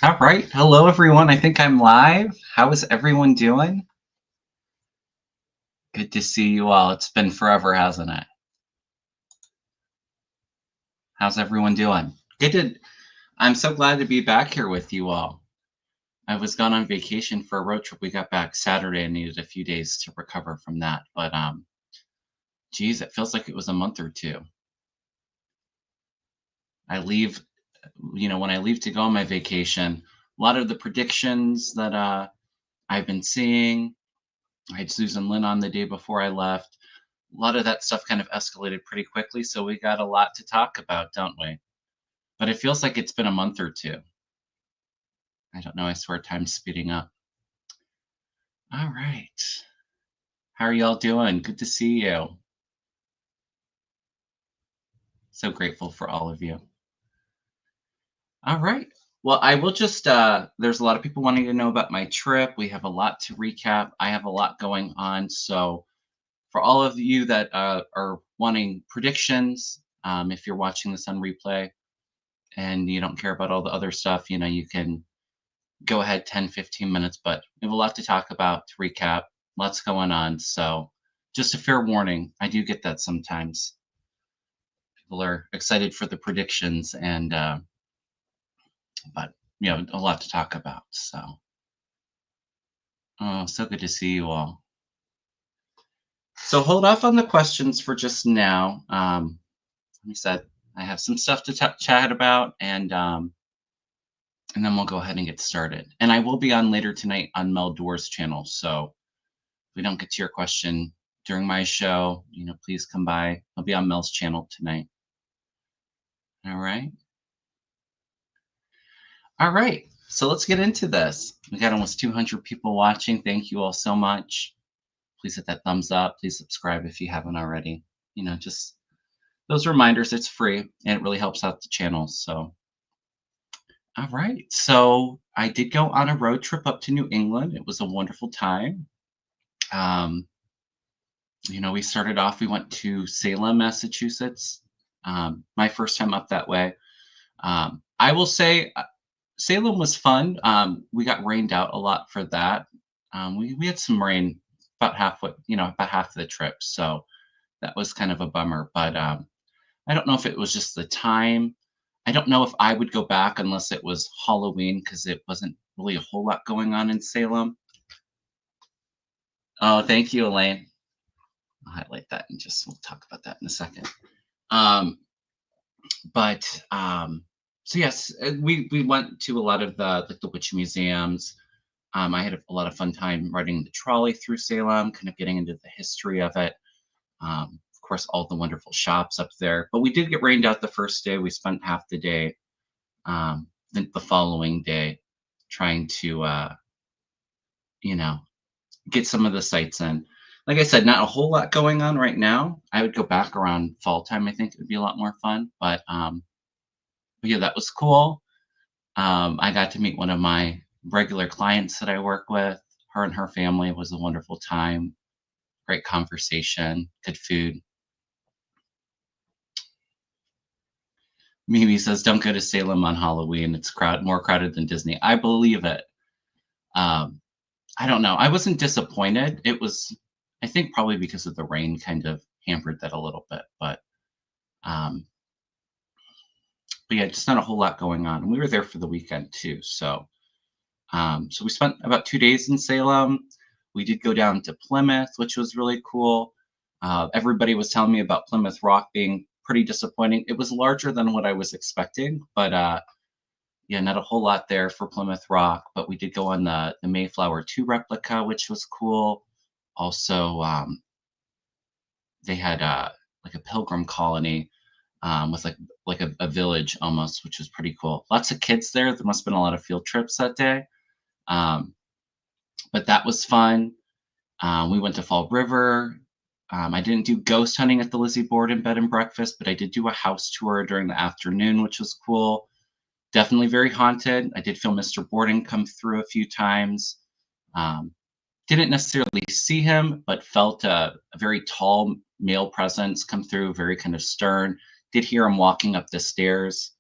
All right. Hello, everyone. I think I'm live. How is everyone doing? Good to see you all. It's been forever, hasn't it? How's everyone doing? Good to. I'm so glad to be back here with you all. I was gone on vacation for a road trip. We got back Saturday and needed a few days to recover from that. But geez, it feels like it was a month or two. I leave, when I leave to go on my vacation, a lot of the predictions that I've been seeing. I had Susan Lynn on the day before I left. A lot of that stuff kind of escalated pretty quickly, so we got a lot to talk about, don't we? But it feels like it's been a month or two. I don't know. I swear time's speeding up. All right. How are y'all doing? Good to see you. So grateful for all of you. All right. Well, I will just, there's a lot of people wanting to know about my trip. We have a lot to recap. I have a lot going on. So, for all of you that are wanting predictions, if you're watching this on replay, and you don't care about all the other stuff, you can go ahead 10, 15 minutes, but we have a lot to talk about to recap, lots going on. So just a fair warning, I do get that sometimes. People are excited for the predictions but a lot to talk about. So, oh, so good to see you all. So hold off on the questions for just now. Like I said, I have some stuff to chat about, and then we'll go ahead and get started. And I will be on later tonight on Mel Door's channel. So if we don't get to your question during my show, please come by. I'll be on Mel's channel tonight. All right. All right. So let's get into this. We got almost 200 people watching. Thank you all so much. Please hit that thumbs up. Please subscribe if you haven't already. Just those reminders. It's free and it really helps out the channel. So, all right. So I did go on a road trip up to New England. It was a wonderful time. Um, we started off, we went to Salem, Massachusetts. My first time up that way. I will say Salem was fun. We got rained out a lot for that. We had some rain about half of the trip. So that was kind of a bummer. But I don't know if it was just the time. I don't know if I would go back unless it was Halloween because it wasn't really a whole lot going on in Salem. Oh, thank you, Elaine. I'll highlight that and we'll talk about that in a second. Um, but so yes, we went to a lot of the witch museums. I had a lot of fun time riding the trolley through Salem, kind of getting into the history of it. Of course, all the wonderful shops up there. But we did get rained out the first day. We spent half the day, the following day, trying to get some of the sights in. Like I said, not a whole lot going on right now. I would go back around fall time. I think it would be a lot more fun. But yeah, that was cool. I got to meet one of my regular clients that I work with. Her and her family was a wonderful time. Great conversation, good food. Mimi says, "Don't go to Salem on Halloween. It's more crowded than Disney." I believe it. Um, I don't know. I wasn't disappointed. It was, I think, probably because of the rain, kind of hampered that a little bit. Um, but yeah, just not a whole lot going on. And we were there for the weekend too. So we spent about 2 days in Salem. We did go down to Plymouth, which was really cool. Everybody was telling me about Plymouth Rock being pretty disappointing. It was larger than what I was expecting, but yeah, not a whole lot there for Plymouth Rock. But we did go on the Mayflower 2 replica, which was cool. Also, they had like a pilgrim colony with like a village almost, which was pretty cool. Lots of kids there. There must have been a lot of field trips that day. Um, but that was fun. We went to Fall River. I didn't do ghost hunting at the Lizzie Borden Bed and Breakfast, but I did do a house tour during the afternoon, which was cool. Definitely very haunted. I did feel Mr. Borden come through a few times. Um, didn't necessarily see him, but felt a very tall male presence come through, very kind of stern. Did hear him walking up the stairs.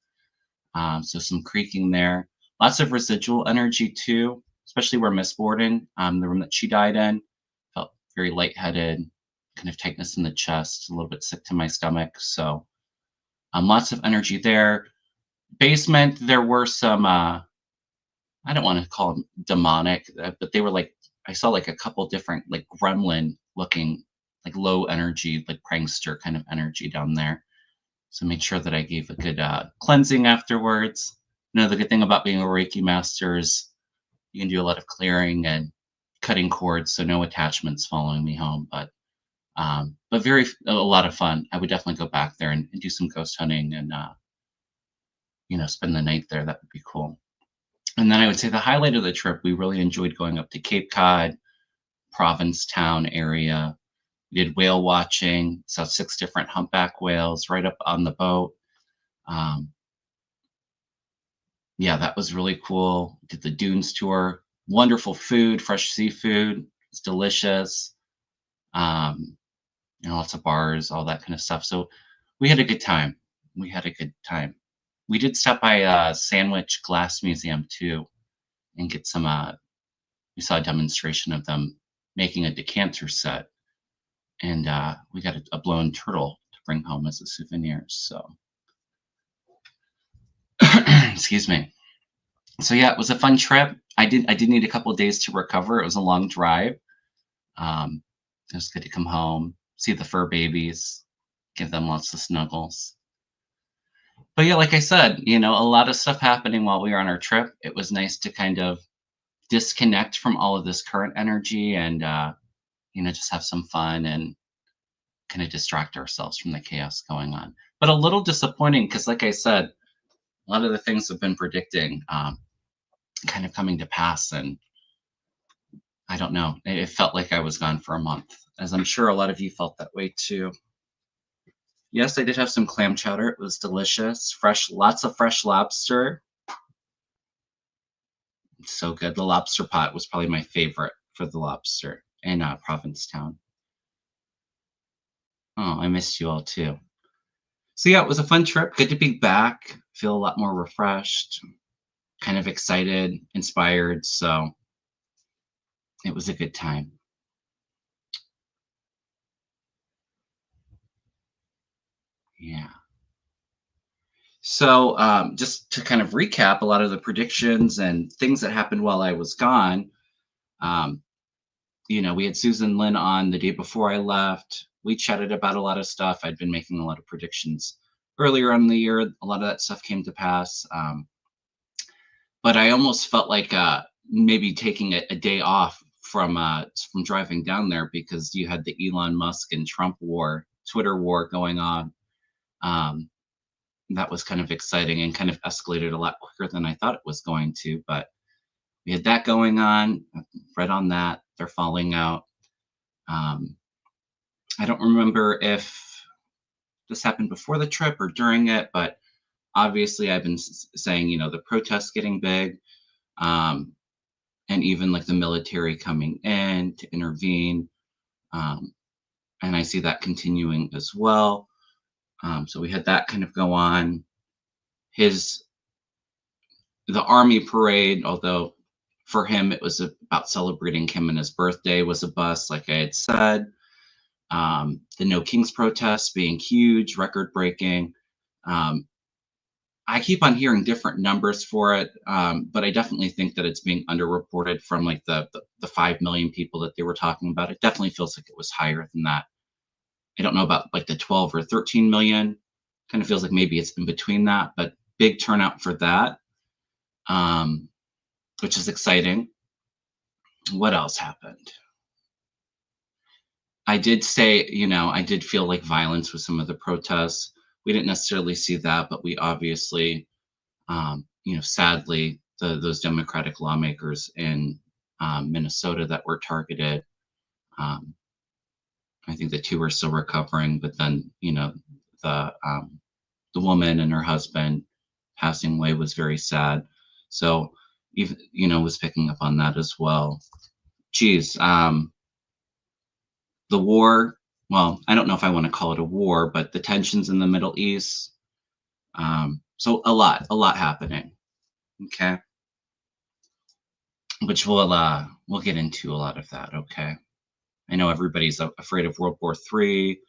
So some creaking there. Lots of residual energy too, especially where Miss Borden, the room that she died in, felt very lightheaded, kind of tightness in the chest, a little bit sick to my stomach. So lots of energy there. Basement, there were some, I don't want to call them demonic, but they were like, I saw like a couple different like gremlin looking, like low energy, like prankster kind of energy down there. So make sure that I gave a good cleansing afterwards. The good thing about being a Reiki master is you can do a lot of clearing and cutting cords, so no attachments following me home. But very a lot of fun. I would definitely go back there and do some ghost hunting and spend the night there. That would be cool. And then I would say the highlight of the trip, we really enjoyed going up to Cape Cod, Provincetown area. We did whale watching, saw 6 different humpback whales right up on the boat. Um, yeah, that was really cool. Did the dunes tour. Wonderful food, fresh seafood. It's delicious. Um, lots of bars, all that kind of stuff. So we had a good time. We had a good time. We did stop by Sandwich Glass Museum too and get some. We saw a demonstration of them making a decanter set, and we got a blown turtle to bring home as a souvenir. So, excuse me. So yeah, it was a fun trip. I did need a couple of days to recover. It was a long drive. Um, it was good to come home, see the fur babies, give them lots of snuggles. But yeah, like I said, a lot of stuff happening while we were on our trip. It was nice to kind of disconnect from all of this current energy and just have some fun and kind of distract ourselves from the chaos going on. But a little disappointing because, like I said, a lot of the things have been predicting kind of coming to pass, and I don't know. It felt like I was gone for a month, as I'm sure a lot of you felt that way too. Yes, I did have some clam chowder. It was delicious. Fresh, lots of fresh lobster. So good. The lobster pot was probably my favorite for the lobster in Provincetown. Oh, I missed you all too. So yeah, it was a fun trip. Good to be back. Feel a lot more refreshed, kind of excited, inspired. So it was a good time. Yeah. So just to kind of recap a lot of the predictions and things that happened while I was gone. Um, we had Susan Lynn on the day before I left. We chatted about a lot of stuff. I'd been making a lot of predictions earlier on in the year. A lot of that stuff came to pass. But I almost felt like maybe taking a day off from driving down there because you had the Elon Musk and Trump war, Twitter war going on. Um, that was kind of exciting and kind of escalated a lot quicker than I thought it was going to. But we had that going on. Read on that. They're falling out. Um, I don't remember if this happened before the trip or during it, but obviously I've been saying, the protests getting big. Um, and even like the military coming in to intervene. Um, and I see that continuing as well. So we had that kind of go on. The army parade, although for him it was about celebrating him and his birthday, was a bust, like I had said. The No Kings protests being huge, record breaking. Um, I keep on hearing different numbers for it, but I definitely think that it's being underreported from like the 5 million people that they were talking about. It definitely feels like it was higher than that. I don't know about like the 12 or 13 million. Kind of feels like maybe it's in between that, but big turnout for that, um, which is exciting. What else happened? I did say, I did feel like violence with some of the protests. We didn't necessarily see that, but we obviously sadly, those Democratic lawmakers in Minnesota that were targeted, um, I think the 2 are still recovering, but then, the um, the woman and her husband passing away was very sad. So, even, was picking up on that as well. Geez, the war, well, I don't know if I want to call it a war, but the tensions in the Middle East. So a lot happening. Okay. which we'll get into a lot of that. Okay. I know everybody's afraid of World War III.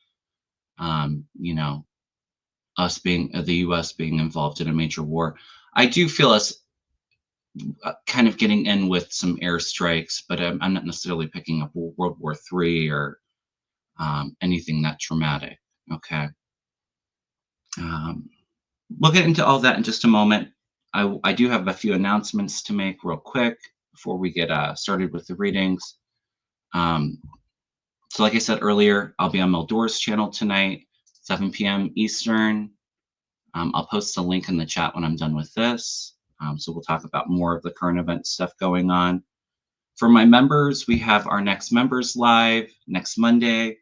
You know, us being the U.S. being involved in a major war. I do feel us kind of getting in with some airstrikes, but I'm not necessarily picking up World War III or anything that traumatic. Okay. Um, we'll get into all that in just a moment. I do have a few announcements to make real quick before we get started with the readings. Um, so, like I said earlier, I'll be on Meldor's channel tonight, 7 p.m. Eastern. I'll post a link in the chat when I'm done with this. So we'll talk about more of the current event stuff going on. For my members, we have our next members live next Monday,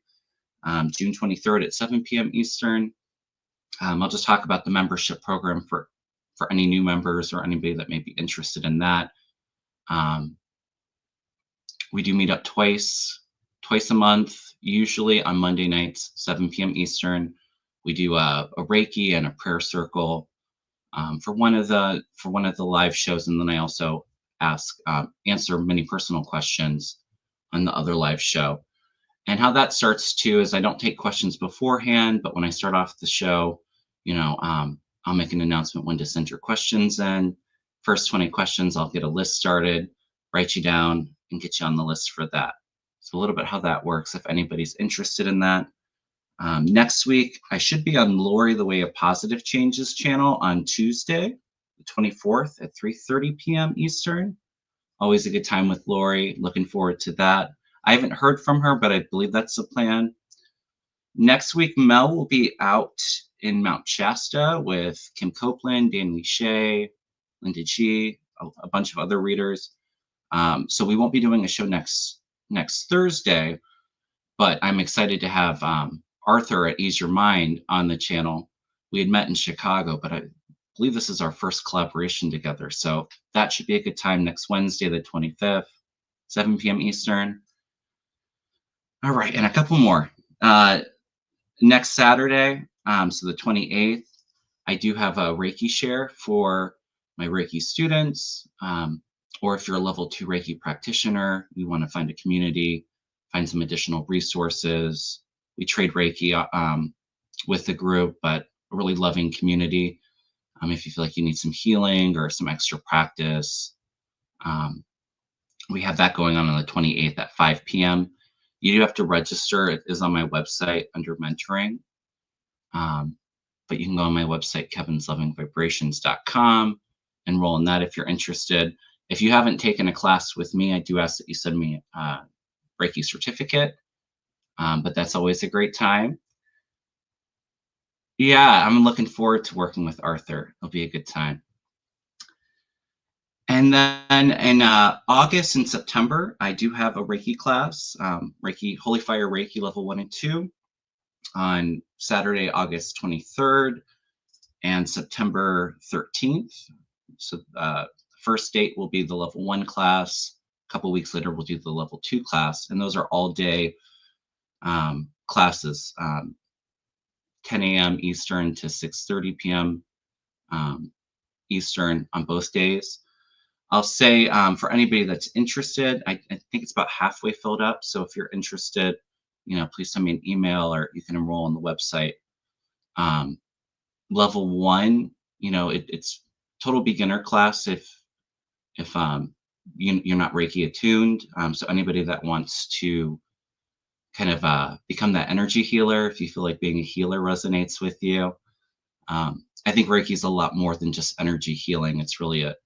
June 23rd at 7 p.m. Eastern. I'll just talk about the membership program for any new members or anybody that may be interested in that. We do meet up twice a month, usually on Monday nights, 7 p.m. Eastern. We do a Reiki and a prayer circle for one of the live shows, and then I also answer many personal questions on the other live show. And how that starts too is I don't take questions beforehand, but when I start off the show, I'll make an announcement when to send your questions in. First 20 questions, I'll get a list started, write you down, and get you on the list for that. So a little bit how that works if anybody's interested in that. Next week, I should be on Lori the Way of Positive Changes channel on Tuesday, the 24th at 3:30 p.m. Eastern. Always a good time with Lori. Looking forward to that. I haven't heard from her, but I believe that's the plan. Next week, Mel will be out in Mount Shasta with Kim Copeland, Dan Lee Shea, Linda G, a bunch of other readers. So we won't be doing a show next Thursday, but I'm excited to have Arthur at Ease Your Mind on the channel. We had met in Chicago, but I believe this is our first collaboration together. So that should be a good time next Wednesday, the 25th, 7 p.m. Eastern. All right, and a couple more. Next Saturday, so the 28th, I do have a Reiki share for my Reiki students. Or if you're a level 2 Reiki practitioner, you want to find a community, find some additional resources. We trade Reiki with the group, but a really loving community. If you feel like you need some healing or some extra practice, we have that going on the 28th at 5 p.m. You do have to register. It is on my website under mentoring. But you can go on my website, kevinlovingvibrations.com, enroll in that if you're interested. If you haven't taken a class with me, I do ask that you send me a Reiki certificate, but that's always a great time. Yeah, I'm looking forward to working with Arthur. It'll be a good time. And then in August and September, I do have a Reiki class, Reiki Holy Fire Reiki level 1 and 2 on Saturday, August 23rd and September 13th. So first date will be the level 1 class. A couple weeks later, we'll do the level 2 class. And those are all day classes, 10 a.m. Eastern to 6:30 p.m. Eastern on both days. I'll say for anybody that's interested, I think it's about halfway filled up. So if you're interested, please send me an email or you can enroll on the website. Level 1, it's total beginner class if you're not Reiki attuned. So anybody that wants to kind of become that energy healer, if you feel like being a healer resonates with you, I think Reiki is a lot more than just energy healing. It's really a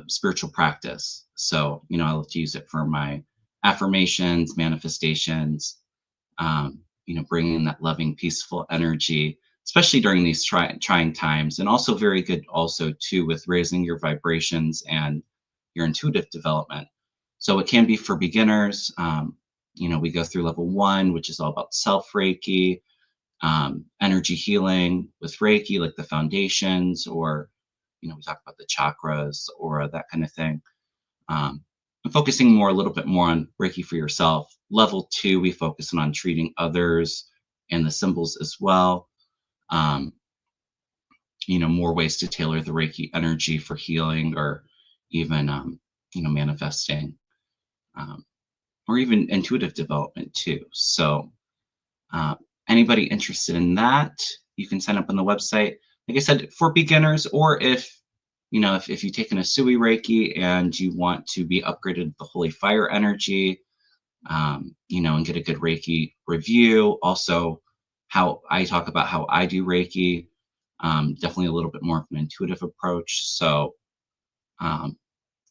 spiritual practice. So, I love to use it for my affirmations, manifestations, bringing that loving, peaceful energy, especially during these trying times, and also very good also too with raising your vibrations and your intuitive development. So it can be for beginners. We go through level 1, which is all about self Reiki, energy healing with Reiki, like the foundations, or we talk about the chakras or that kind of thing. I'm focusing a little bit more on Reiki for yourself. Level 2, we focus on treating others and the symbols as well. More ways to tailor the Reiki energy for healing, or even manifesting, um, or even intuitive development too. So uh, anybody interested in that, you can sign up on the website. Like I said, for beginners, or if you've taken a Sui Reiki and you want to be upgraded to the Holy Fire energy, and get a good Reiki review. Also, how I talk about how I do Reiki, definitely a little bit more of an intuitive approach. So, um,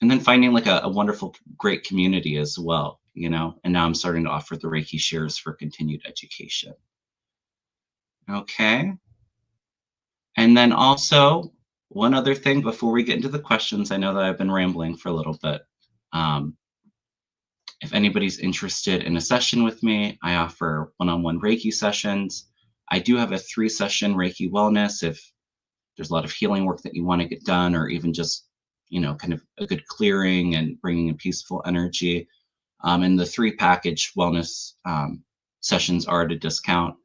and then finding like a wonderful, great community as well. And now I'm starting to offer the Reiki shares for continued education. Okay. And then also, one other thing before we get into the questions, I know that I've been rambling for a little bit. Um, If anybody's interested in a session with me, I offer one-on-one Reiki sessions. I do have a 3-session Reiki wellness if there's a lot of healing work that you want to get done, or even just, kind of a good clearing and bringing a peaceful energy. And the 3 package wellness sessions are at a discount.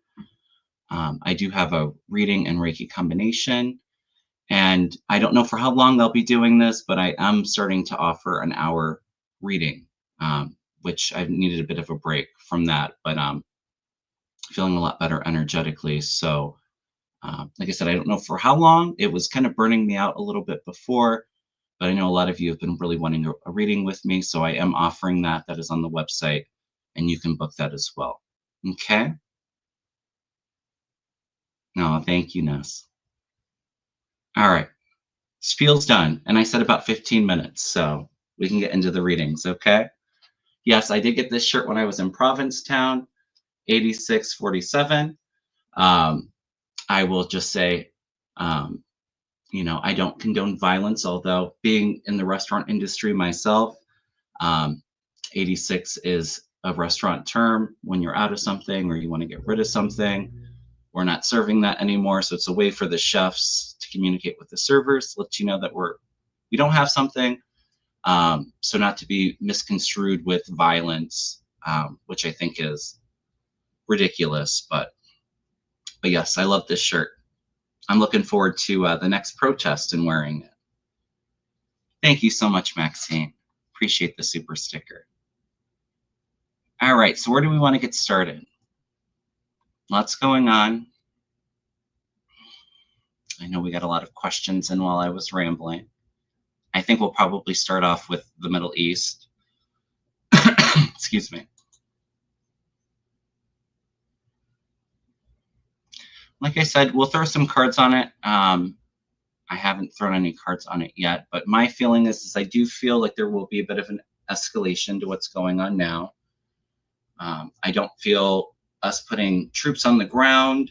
I do have a reading and Reiki combination. And I don't know for how long they'll be doing this, but I am starting to offer an hour reading, which I've needed a bit of a break from that, but feeling a lot better energetically. So, like I said, I don't know for how long. It was kind of burning me out a little bit before, but I know a lot of you have been really wanting a reading with me. So I am offering that. That is on the website, and you can book that as well. Okay. No, thank you, Ness. All right. Spiel's done. And I said about 15 minutes. So we can get into the readings. Okay. Yes, I did get this shirt when I was in Provincetown, 8647. I will just say, I don't condone violence, although being in the restaurant industry myself, um, 86 is a restaurant term when you're out of something or you want to get rid of something. We're not serving that anymore. So it's a way for the chefs to communicate with the servers, let you know that we don't have something. So not to be misconstrued with violence, which I think is ridiculous. But yes, I love this shirt. I'm looking forward to the next protest and wearing it. Thank you so much, Maxine. Appreciate the super sticker. All right, so where do we want to get started? Lots going on. I know we got a lot of questions in while I was rambling. I think we'll probably start off with the Middle East. Excuse me. Like I said, we'll throw some cards on it. I haven't thrown any cards on it yet, but my feeling is I do feel like there will be a bit of an escalation to what's going on now. I don't feel us putting troops on the ground,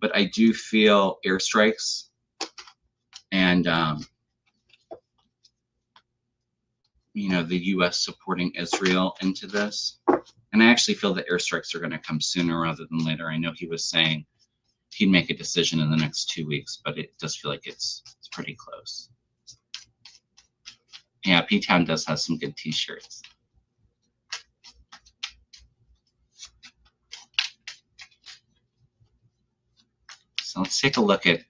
but I do feel airstrikes and, the U.S. supporting Israel into this. And I actually feel that airstrikes are going to come sooner rather than later. I know he was saying he'd make a decision in the next 2 weeks, but it does feel like it's pretty close. Yeah, P-Town does have some good t-shirts. So let's take a look at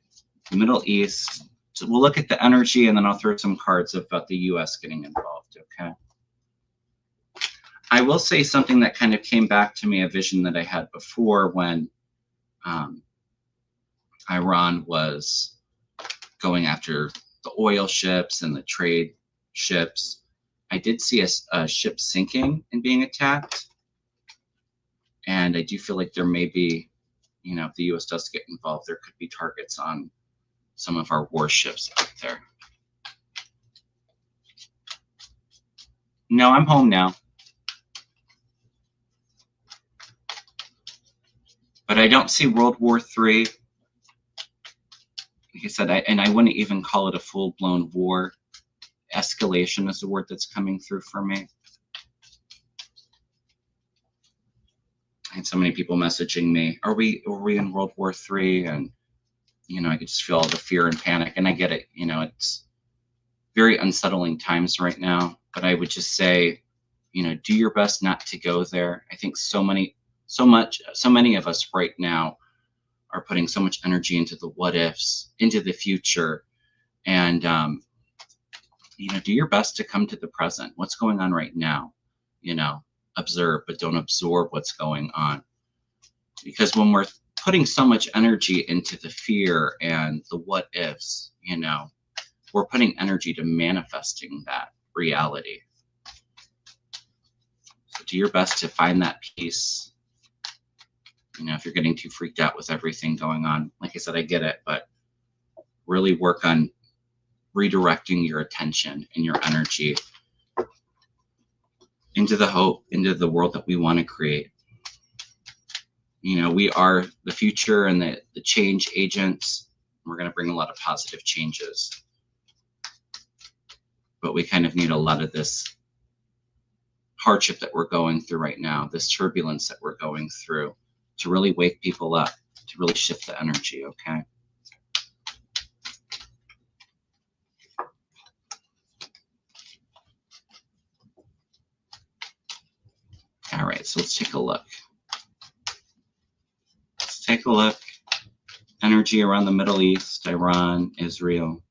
the Middle East. So we'll look at the energy, and then I'll throw some cards about the U.S. getting involved, okay? I will say something that kind of came back to me, a vision that I had before when Iran was going after the oil ships and the trade ships. I did see a ship sinking and being attacked. And I do feel like there may be, if the U.S. does get involved, there could be targets on some of our warships out there. No, I'm home now. But I don't see World War III. Like I said, I wouldn't even call it a full-blown war. Escalation is the word that's coming through for me. I had so many people messaging me, are we in World War III? And, I could just feel all the fear and panic. And I get it. It's very unsettling times right now. But I would just say, do your best not to go there. I think so many of us right now are putting so much energy into the what ifs, into the future. And, do your best to come to the present. What's going on right now? Observe, but don't absorb what's going on. Because when we're putting so much energy into the fear and the what ifs, we're putting energy to manifesting that reality. So do your best to find that peace. If you're getting too freaked out with everything going on, like I said, I get it, but really work on redirecting your attention and your energy into the hope, into the world that we want to create. We are the future and the change agents. We're going to bring a lot of positive changes. But we kind of need a lot of this hardship that we're going through right now, this turbulence that we're going through, to really wake people up, to really shift the energy, okay? All right, so let's take a look. Let's take a look. Energy around the Middle East, Iran, Israel.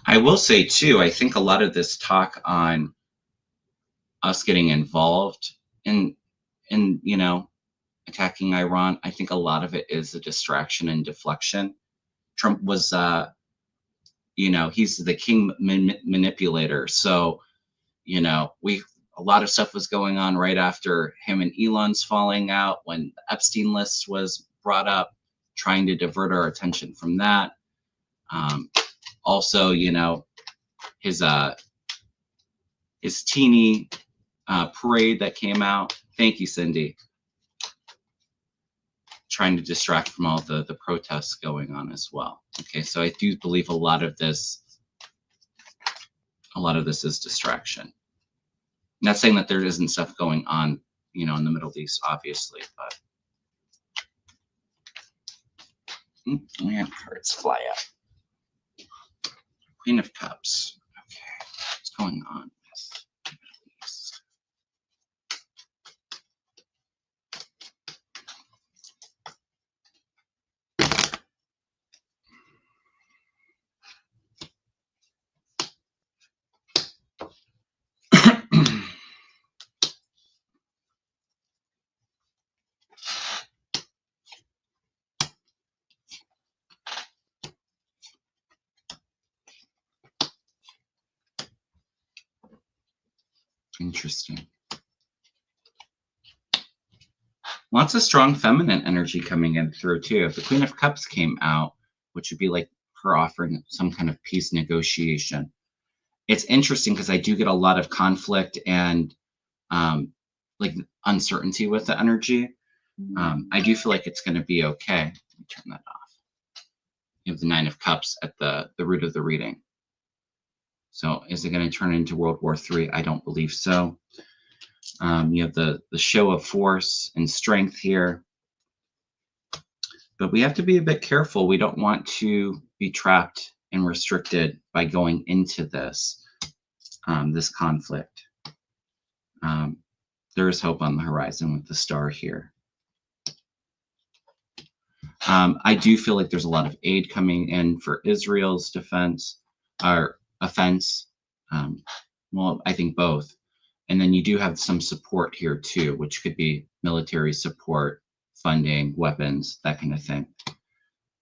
I will say too, I think a lot of this talk on us getting involved in attacking Iran, I think a lot of it is a distraction and deflection. Trump was, he's the king manipulator. So, a lot of stuff was going on right after him and Elon's falling out, when the Epstein list was brought up, trying to divert our attention from that. Also, his teeny parade that came out. Thank you, Cindy. Trying to distract from all the protests going on as well. Okay, so I do believe a lot of this is distraction. I'm not saying that there isn't stuff going on, in the Middle East, obviously, but we have cards fly out. Queen of Cups. Okay, what's going on? Interesting. Lots of strong feminine energy coming in through too. If the Queen of Cups came out, which would be like her offering some kind of peace negotiation. It's interesting because I do get a lot of conflict and like uncertainty with the energy. I do feel like it's going to be okay. Let me turn that off. You have the Nine of Cups at the root of the reading. So is it going to turn into World War III? I don't believe so. You have the show of force and strength here. But we have to be a bit careful. We don't want to be trapped and restricted by going into this conflict. There is hope on the horizon with the star here. I do feel like there's a lot of aid coming in for Israel's defense or offense. Well, I think both. And then you do have some support here too, which could be military support, funding, weapons, that kind of thing.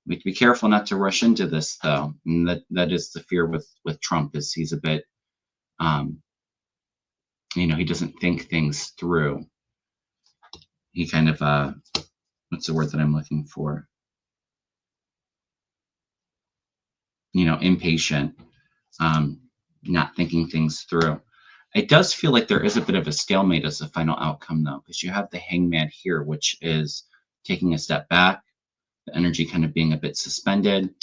We have to be careful not to rush into this though. And that is the fear with Trump, is he's a bit, he doesn't think things through. He kind of, what's the word that I'm looking for? Impatient, not thinking things through. It does feel like there is a bit of a stalemate as a final outcome though, because you have the Hangman here, which is taking a step back, the energy kind of being a bit suspended.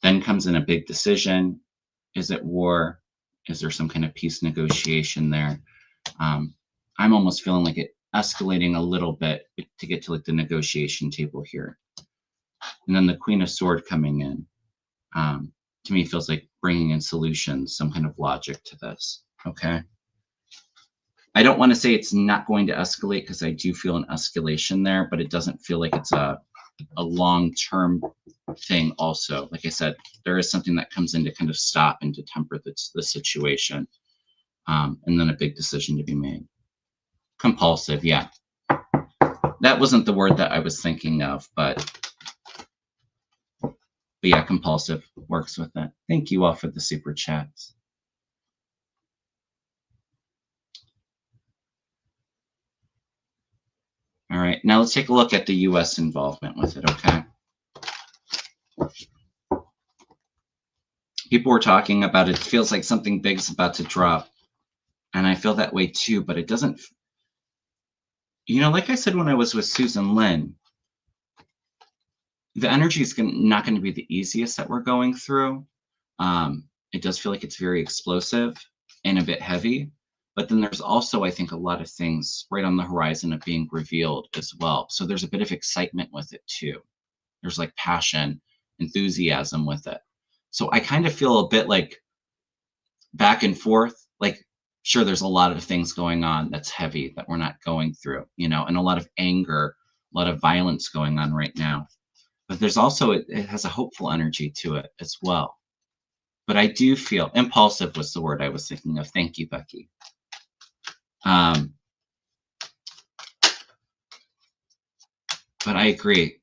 Then comes in a big decision. Is it war? Is there some kind of peace negotiation there? I'm almost feeling like it escalating a little bit to get to like the negotiation table here. And then the Queen of Swords coming in, to me feels like bringing in solutions, some kind of logic to this, okay? I don't want to say it's not going to escalate because I do feel an escalation there, but it doesn't feel like it's a long-term thing also. Like I said, there is something that comes in to kind of stop and to temper the situation. And then a big decision to be made. Compulsive, yeah. That wasn't the word that I was thinking of, but yeah, compulsive works with it. Thank you all for the super chats. All right, now let's take a look at the U.S. involvement with it, okay? People were talking about it. It feels like something big's about to drop. And I feel that way too, but it doesn't. You know, like I said when I was with Susan Lynn, the energy is not going to be the easiest that we're going through. It does feel like it's very explosive and a bit heavy. But then there's also, I think, a lot of things right on the horizon of being revealed as well. So there's a bit of excitement with it too. There's like passion, enthusiasm with it. So I kind of feel a bit like back and forth. Like, sure, there's a lot of things going on that's heavy that we're not going through, you know, and a lot of anger, a lot of violence going on right now. But there's also, it has a hopeful energy to it as well. But I do feel impulsive was the word I was thinking of. Thank you, Becky. But I agree.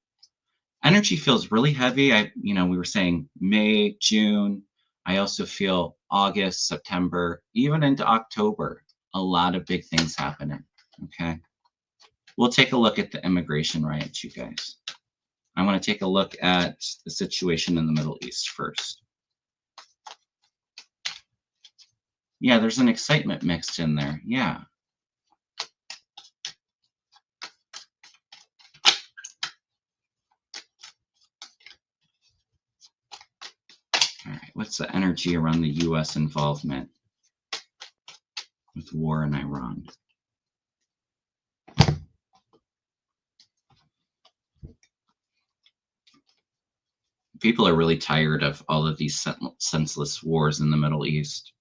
Energy feels really heavy. We were saying May, June. I also feel August, September, even into October. A lot of big things happening. Okay. We'll take a look at the immigration riots, you guys. I want to take a look at the situation in the Middle East first. Yeah, there's an excitement mixed in there. Yeah. All right, what's the energy around the U.S. involvement with war in Iran? People are really tired of all of these senseless wars in the Middle East.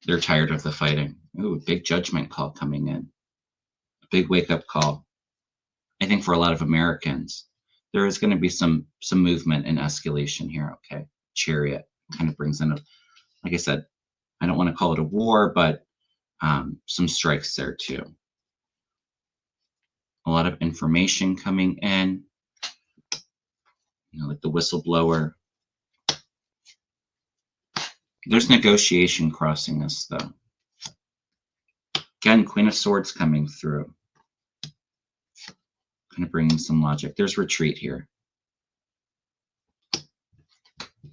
They're tired of the fighting. Ooh, big judgment call coming in. A big wake-up call. I think for a lot of Americans, there is going to be some movement and escalation here, okay? Chariot kind of brings in, like I said, I don't want to call it a war, but some strikes there too. A lot of information coming in, like the whistleblower. There's negotiation crossing us, though. Again, Queen of Swords coming through. Kind of bringing some logic. There's retreat here.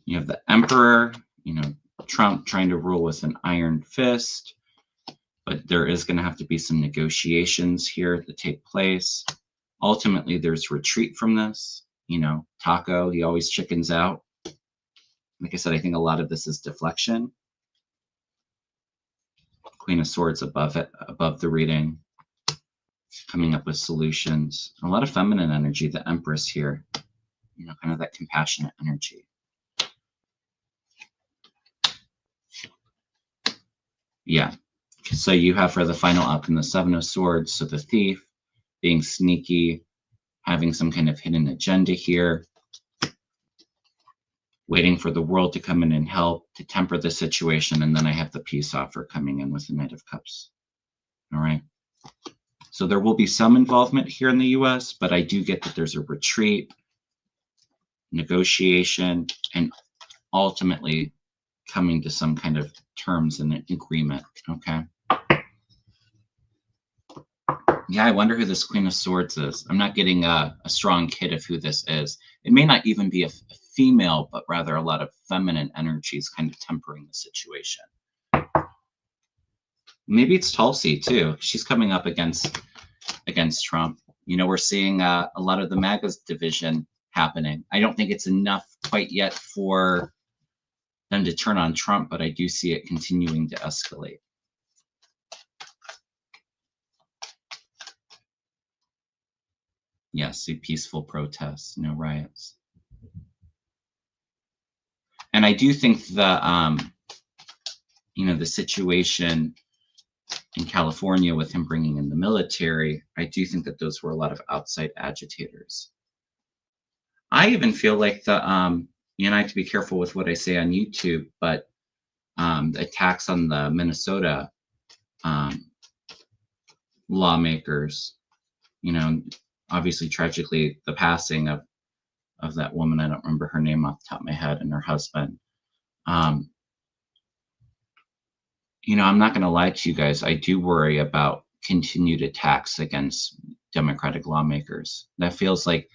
You have the Emperor, Trump trying to rule with an iron fist. But there is going to have to be some negotiations here that take place. Ultimately, there's retreat from this. Taco, he always chickens out. Like I said, I think a lot of this is deflection. Queen of Swords above it, above the reading, coming up with solutions. A lot of feminine energy, the Empress here, kind of that compassionate energy. Yeah. So you have for the final outcome the Seven of Swords, so the thief being sneaky, having some kind of hidden agenda here, waiting for the world to come in and help to temper the situation. And then I have the peace offer coming in with the Knight of Cups. All right. So there will be some involvement here in the US, but I do get that there's a retreat, negotiation, and ultimately coming to some kind of terms and an agreement. Okay. Yeah, I wonder who this Queen of Swords is. I'm not getting a strong hit of who this is. It may not even be a female, but rather a lot of feminine energies kind of tempering the situation. Maybe it's Tulsi too. She's coming up against Trump. We're seeing a lot of the MAGA division happening. I don't think it's enough quite yet for them to turn on Trump, but I do see it continuing to escalate. Yes, see peaceful protests, no riots. And I do think the the situation in California with him bringing in the military, I do think that those were a lot of outside agitators. I even feel like I have to be careful with what I say on YouTube, but the attacks on the Minnesota um, lawmakers, you know, obviously tragically the passing of that woman, I don't remember her name off the top of my head, and her husband. Um, I'm not going to lie to you guys. I do worry about continued attacks against Democratic lawmakers. It feels like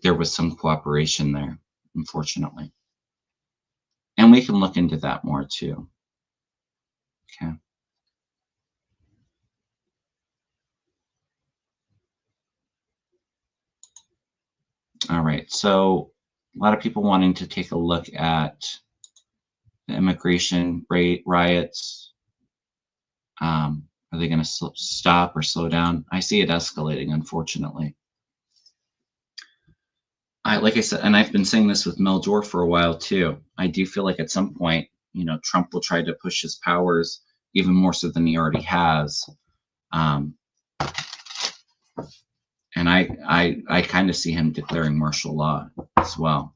there was some cooperation there, unfortunately. And we can look into that more too. Okay. All right. So a lot of people wanting to take a look at the immigration rate riots. Are they going to stop or slow down? I see it escalating, unfortunately. Like I said, and I've been saying this with Mel Jor for a while too. I do feel like at some point, Trump will try to push his powers even more so than he already has. Um, and I kind of see him declaring martial law as well.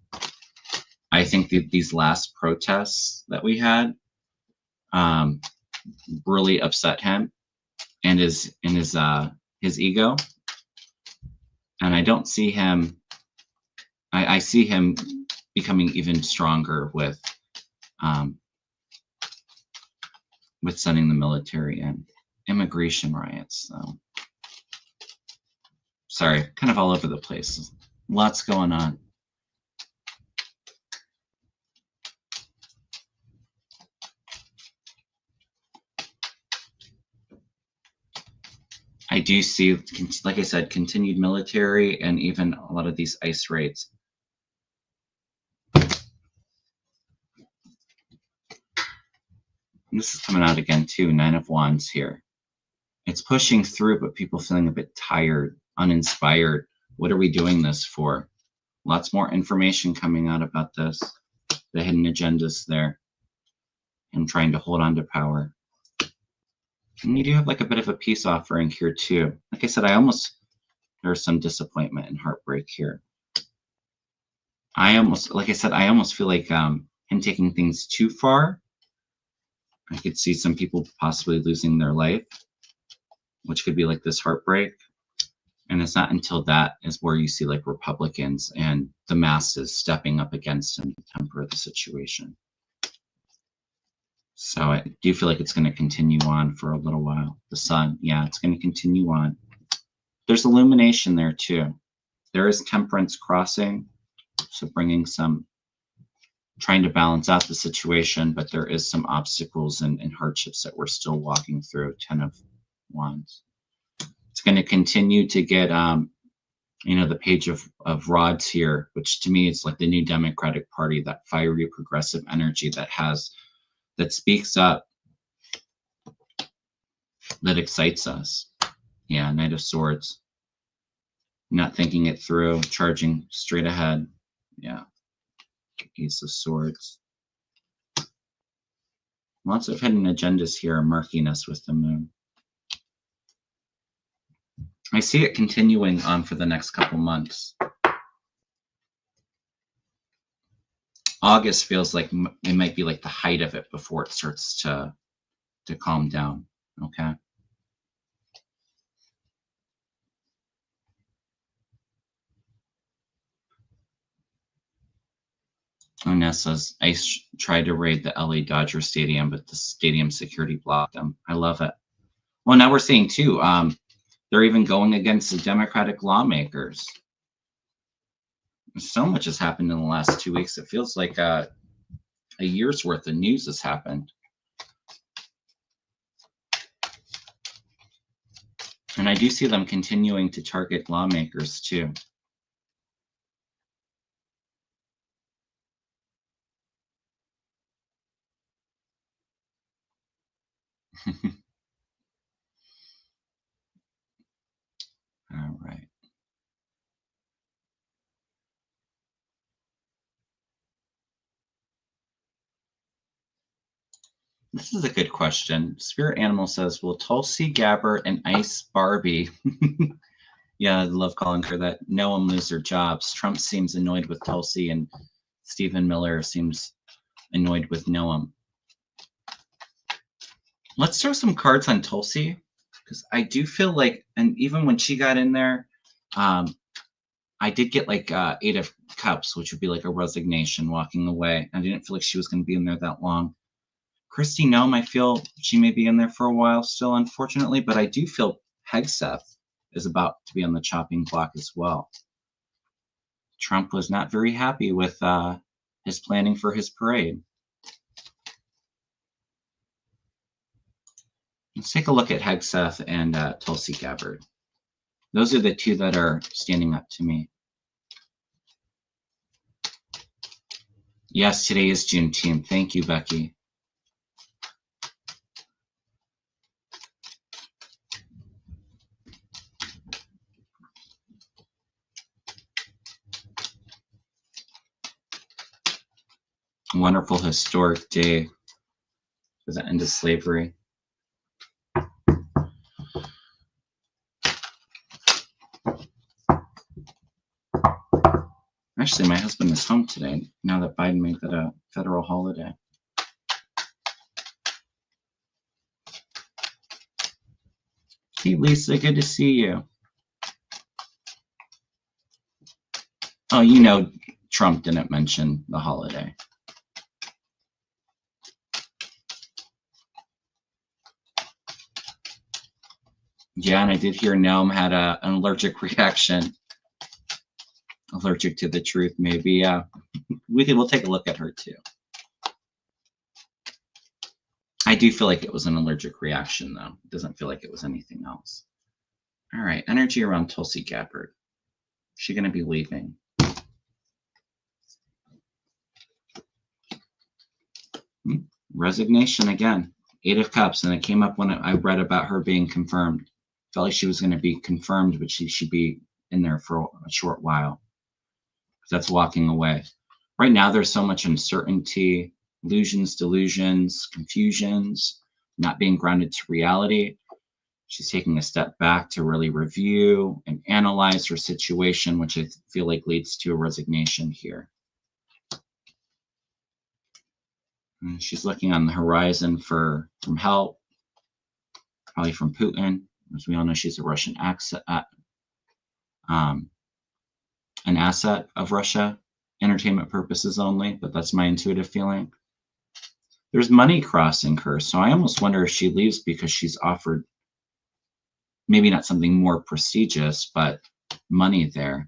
I think that these last protests that we had really upset him and his ego. And I don't see him. I see him becoming even stronger um, with sending the military in. Immigration riots, though. Sorry, kind of all over the place. Lots going on. I do see, like I said, continued military and even a lot of these ICE raids. And this is coming out again too, Nine of Wands here. It's pushing through, but people feeling a bit tired, uninspired. What are we doing this for? Lots more information coming out about this. The hidden agendas there. And trying to hold on to power. And you do have like a bit of a peace offering here too. Like I said, there's some disappointment and heartbreak here. I almost feel like him taking things too far. I could see some people possibly losing their life, which could be like this heartbreak. And it's not until that is where you see like Republicans and the masses stepping up against him to temper the situation. So I do feel like it's going to continue on for a little while. The sun, yeah, it's going to continue on. There's illumination there too. There is temperance crossing, so trying to balance out the situation, but there is some obstacles and hardships that we're still walking through. 10 of Wands. It's going to continue to get, the page of rods here, which to me is like the new Democratic Party, that fiery progressive energy that speaks up, that excites us. Yeah, Knight of Swords. Not thinking it through, charging straight ahead. Yeah. Ace of Swords. Lots of hidden agendas here are marking us with the moon. I see it continuing on for the next couple months. August feels like it might be like the height of it before it starts to calm down. Okay. Ness says, I tried to raid the LA Dodger Stadium, but the stadium security blocked them. I love it. Well, now we're seeing too, they're even going against the Democratic lawmakers. So much has happened in the last 2 weeks. It feels like a year's worth of news has happened. And I do see them continuing to target lawmakers too. All right. This is a good question. Spirit Animal says, will Tulsi Gabbard and Ice Barbie? Yeah, I love calling her that. Noam lose their jobs. Trump seems annoyed with Tulsi, and Stephen Miller seems annoyed with Noam. Let's throw some cards on Tulsi, because I do feel like, and even when she got in there, I did get like 8 of Cups, which would be like a resignation, walking away. I didn't feel like she was going to be in there that long. Christy Noam, I feel she may be in there for a while still, unfortunately, but I do feel Hegseth is about to be on the chopping block as well. Trump was not very happy with his planning for his parade. Let's take a look at Hegseth and Tulsi Gabbard. Those are the two that are standing up to me. Yes, today is Juneteenth. Thank you, Becky. Wonderful historic day for the end of slavery. Actually, my husband is home today, now that Biden made that a federal holiday. Hey, Lisa, good to see you. Oh, you know, Trump didn't mention the holiday. Yeah, and I did hear Noam had an allergic reaction. Allergic to the truth, maybe. Yeah, we'll take a look at her too. I do feel like it was an allergic reaction, though. It doesn't feel like it was anything else. All right, energy around Tulsi Gabbard. Is she going to be leaving? Resignation again. 8 of Cups, and it came up when I read about her being confirmed. Felt like she was going to be confirmed, but she should be in there for a short while. That's walking away. Right now, there's so much uncertainty, illusions, delusions, confusions, not being grounded to reality. She's taking a step back to really review and analyze her situation, which I feel like leads to a resignation here. And she's looking on the horizon from help, probably from Putin. As we all know, she's a Russian an asset of Russia, entertainment purposes only, but that's my intuitive feeling. There's money crossing her, so I almost wonder if she leaves because she's offered maybe not something more prestigious, but money there.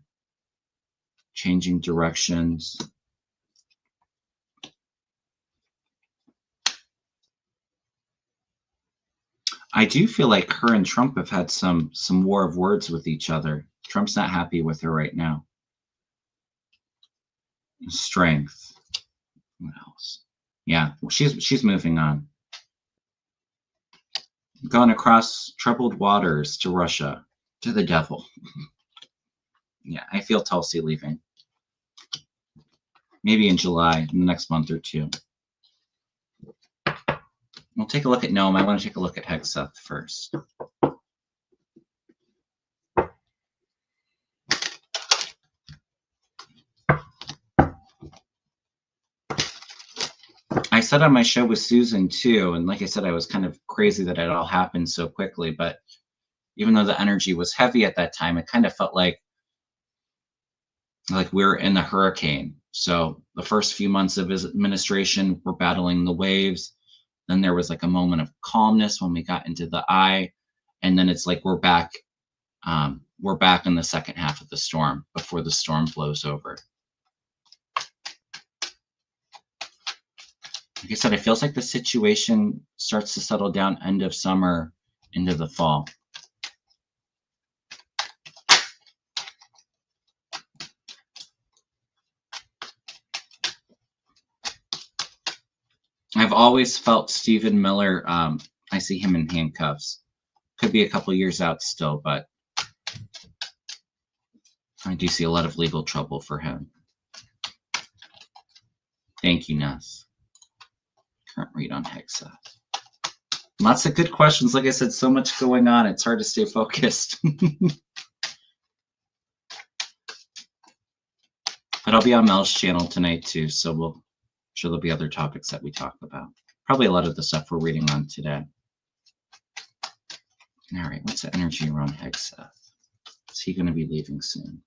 Changing directions. I do feel like her and Trump have had some war of words with each other. Trump's not happy with her right now. Strength. What else? Yeah, she's moving on. Gone across troubled waters to Russia, to the devil. Yeah, I feel Tulsi leaving. Maybe in July, in the next month or two. We'll take a look at Noam. I want to take a look at Hegseth first. I said on my show with Susan too, and like I said, I was kind of crazy that it all happened so quickly, but even though the energy was heavy at that time, it kind of felt like we're in the hurricane. So the first few months of his administration, we're battling the waves. Then there was like a moment of calmness when we got into the eye, and then it's like we're back in the second half of the storm before the storm blows over. Like I said, it feels like the situation starts to settle down end of summer into the fall. I've always felt Stephen Miller, I see him in handcuffs. Could be a couple years out still, but I do see a lot of legal trouble for him. Thank you, Ness. Current read on Hegseth. Lots of good questions. Like I said, so much going on. It's hard to stay focused. But I'll be on Mel's channel tonight too, so I'm sure there'll be other topics that we talk about. Probably a lot of the stuff we're reading on today. All right, what's the energy around Hegseth? Is he going to be leaving soon?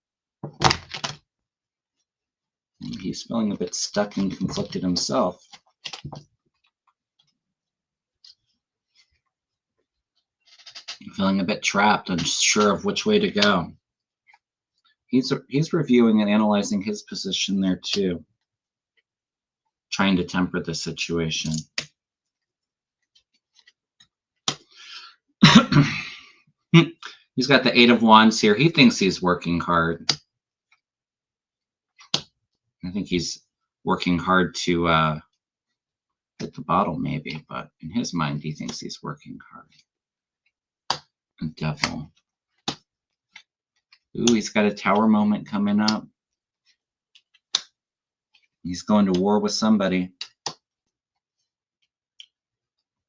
He's feeling a bit stuck and conflicted himself. Feeling a bit trapped, unsure of which way to go. He's reviewing and analyzing his position there too, trying to temper the situation. He's got the Eight of Wands here. He thinks he's working hard. I think he's working hard to hit the bottle maybe, but in his mind, he thinks he's working hard. The Devil. Ooh, he's got a Tower moment coming up. He's going to war with somebody.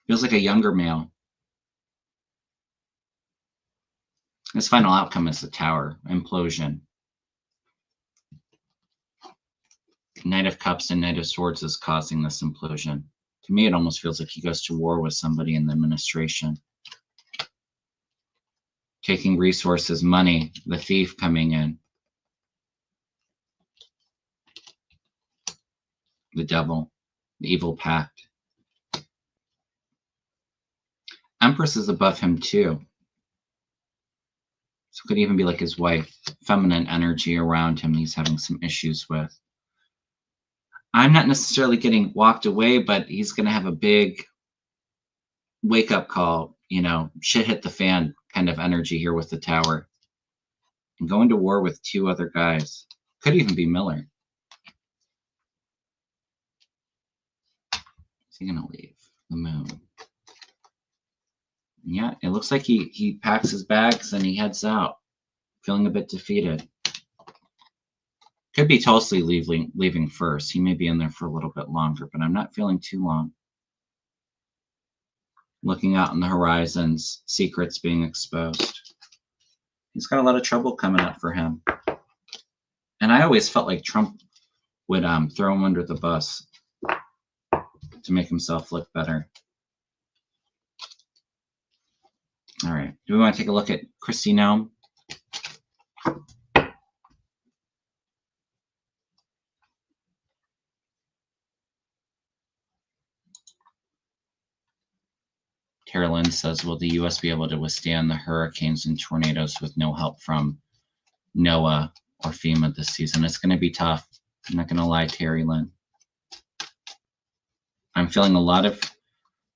Feels like a younger male. His final outcome is the Tower, implosion. Knight of Cups and Knight of Swords is causing this implosion. To me, it almost feels like he goes to war with somebody in the administration. Taking resources, money, the thief coming in. The Devil, the evil pact. Empress is above him too. So it could even be like his wife, feminine energy around him he's having some issues with. I'm not necessarily getting walked away, but he's going to have a big wake-up call, you know, shit hit the fan kind of energy here with the Tower. And going to war with two other guys. Could even be Miller. Is he going to leave? The Moon. Yeah, it looks like he packs his bags and he heads out, feeling a bit defeated. Could be Tulsi leaving first. He may be in there for a little bit longer, but I'm not feeling too long. Looking out on the horizons, secrets being exposed. He's got a lot of trouble coming up for him. And I always felt like Trump would throw him under the bus to make himself look better. All right. Do we want to take a look at Kristi Noem? Carolyn says, will the U.S. be able to withstand the hurricanes and tornadoes with no help from NOAA or FEMA this season? It's going to be tough. I'm not going to lie, Terry Lynn. I'm feeling a lot of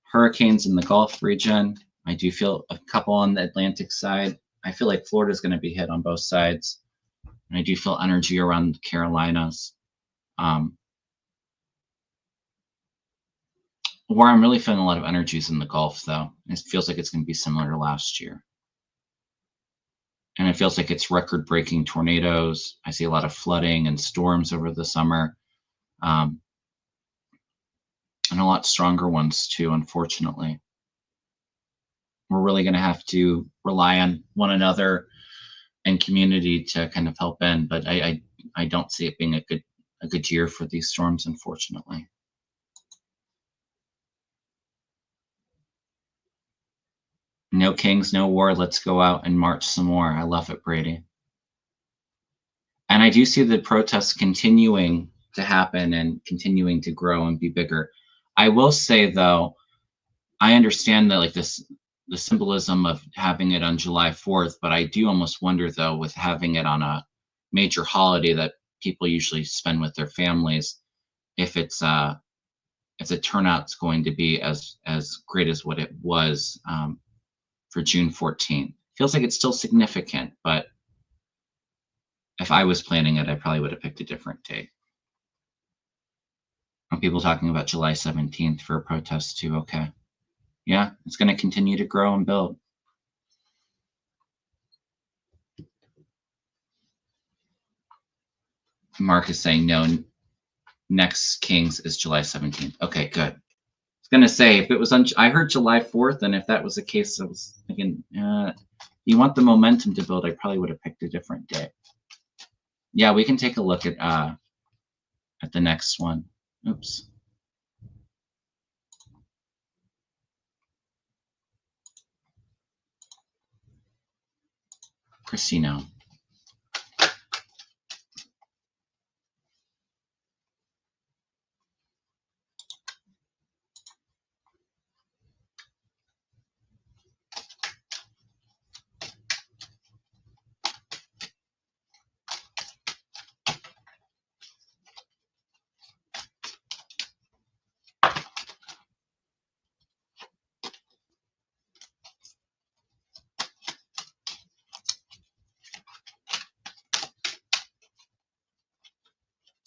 hurricanes in the Gulf region. I do feel a couple on the Atlantic side. I feel like Florida is going to be hit on both sides. And I do feel energy around the Carolinas. Where I'm really feeling a lot of energies in the Gulf, though. It feels like it's going to be similar to last year. And it feels like it's record-breaking tornadoes. I see a lot of flooding and storms over the summer. And a lot stronger ones, too, unfortunately. We're really going to have to rely on one another and community to kind of help in. But I don't see it being a good year for these storms, unfortunately. No kings, no war. Let's go out and march some more. I love it, Brady. And I do see the protests continuing to happen and continuing to grow and be bigger. I will say, though, I understand that like the symbolism of having it on July 4th, but I do almost wonder, though, with having it on a major holiday that people usually spend with their families, if the turnout's going to be as great as what it was for June 14th. Feels like it's still significant, but if I was planning it, I probably would have picked a different date. Are people talking about July 17th for a protest too? Okay. Yeah, it's going to continue to grow and build. Mark is saying no, next Kings is July 17th. Okay, good. Gonna say if it was on, I heard July 4th, and if that was the case, I was thinking, you want the momentum to build. I probably would have picked a different day. Yeah, we can take a look at the next one. Oops. Casino.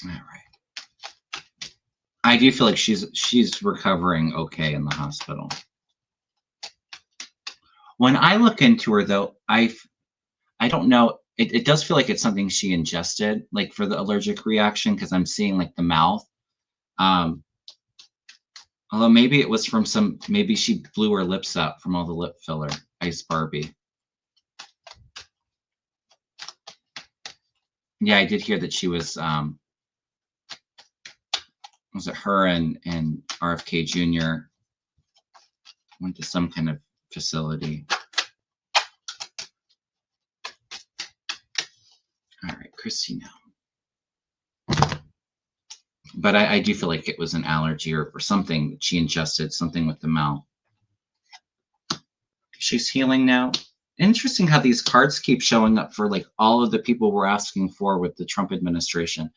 All right. I do feel like she's recovering okay in the hospital. When I look into her, though, I don't know. It does feel like it's something she ingested, like for the allergic reaction, because I'm seeing like the mouth. Um, Although maybe it was from maybe she blew her lips out from all the lip filler. Ice Barbie. Yeah, I did hear that she was it her and RFK Jr. went to some kind of facility. All right, Christina. But I do feel like it was an allergy or something that she ingested, something with the mouth. She's healing now. Interesting how these cards keep showing up for like all of the people we're asking for with the Trump administration.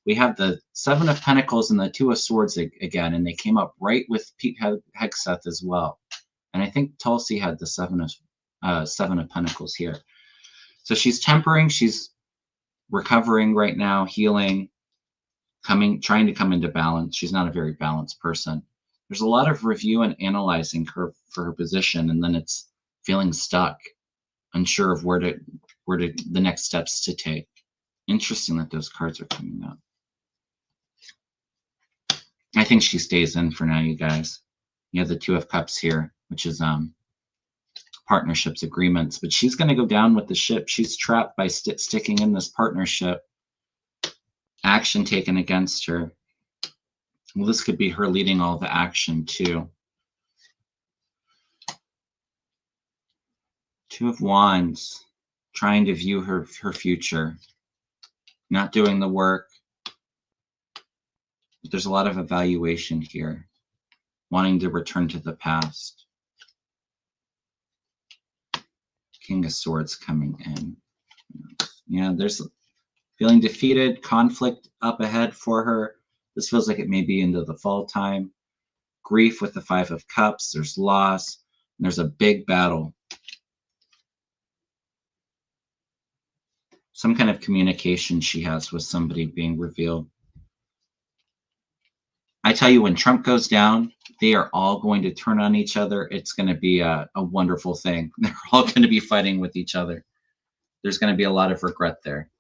We have the Seven of Pentacles and the Two of Swords again, and they came up right with Pete Hegseth as well. And I think Tulsi had the Seven of Pentacles here. So she's tempering, she's recovering right now, healing, trying to come into balance. She's not a very balanced person. There's a lot of review and analyzing her for her position, and then it's feeling stuck, unsure of where to the next steps to take. Interesting that those cards are coming up. I think she stays in for now, you guys. You have the Two of Cups here, which is partnerships, agreements, but she's going to go down with the ship. She's trapped by sticking in this partnership. Action taken against her. Well, this could be her leading all the action too. Two of Wands, trying to view her future, not doing the work. But there's a lot of evaluation here, wanting to return to the past. King of Swords coming in. Yeah, there's feeling defeated, conflict up ahead for her. This feels like it may be into the fall time. Grief with the Five of Cups. There's loss. And there's a big battle. Some kind of communication she has with somebody being revealed. I tell you, when Trump goes down, they are all going to turn on each other. It's going to be a wonderful thing. They're all going to be fighting with each other. There's going to be a lot of regret there.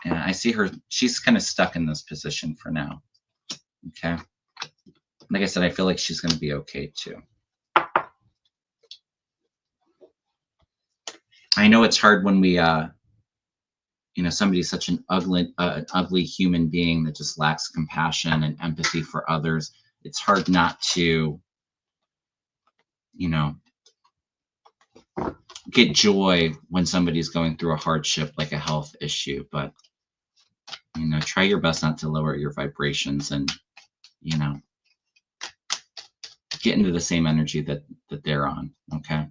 And I see her, she's kind of stuck in this position for now. Okay. Like I said, I feel like she's going to be okay too. I know it's hard when we, somebody's such an ugly human being that just lacks compassion and empathy for others. It's hard not to, get joy when somebody's going through a hardship like a health issue. But, try your best not to lower your vibrations and, get into the same energy that they're on. Okay.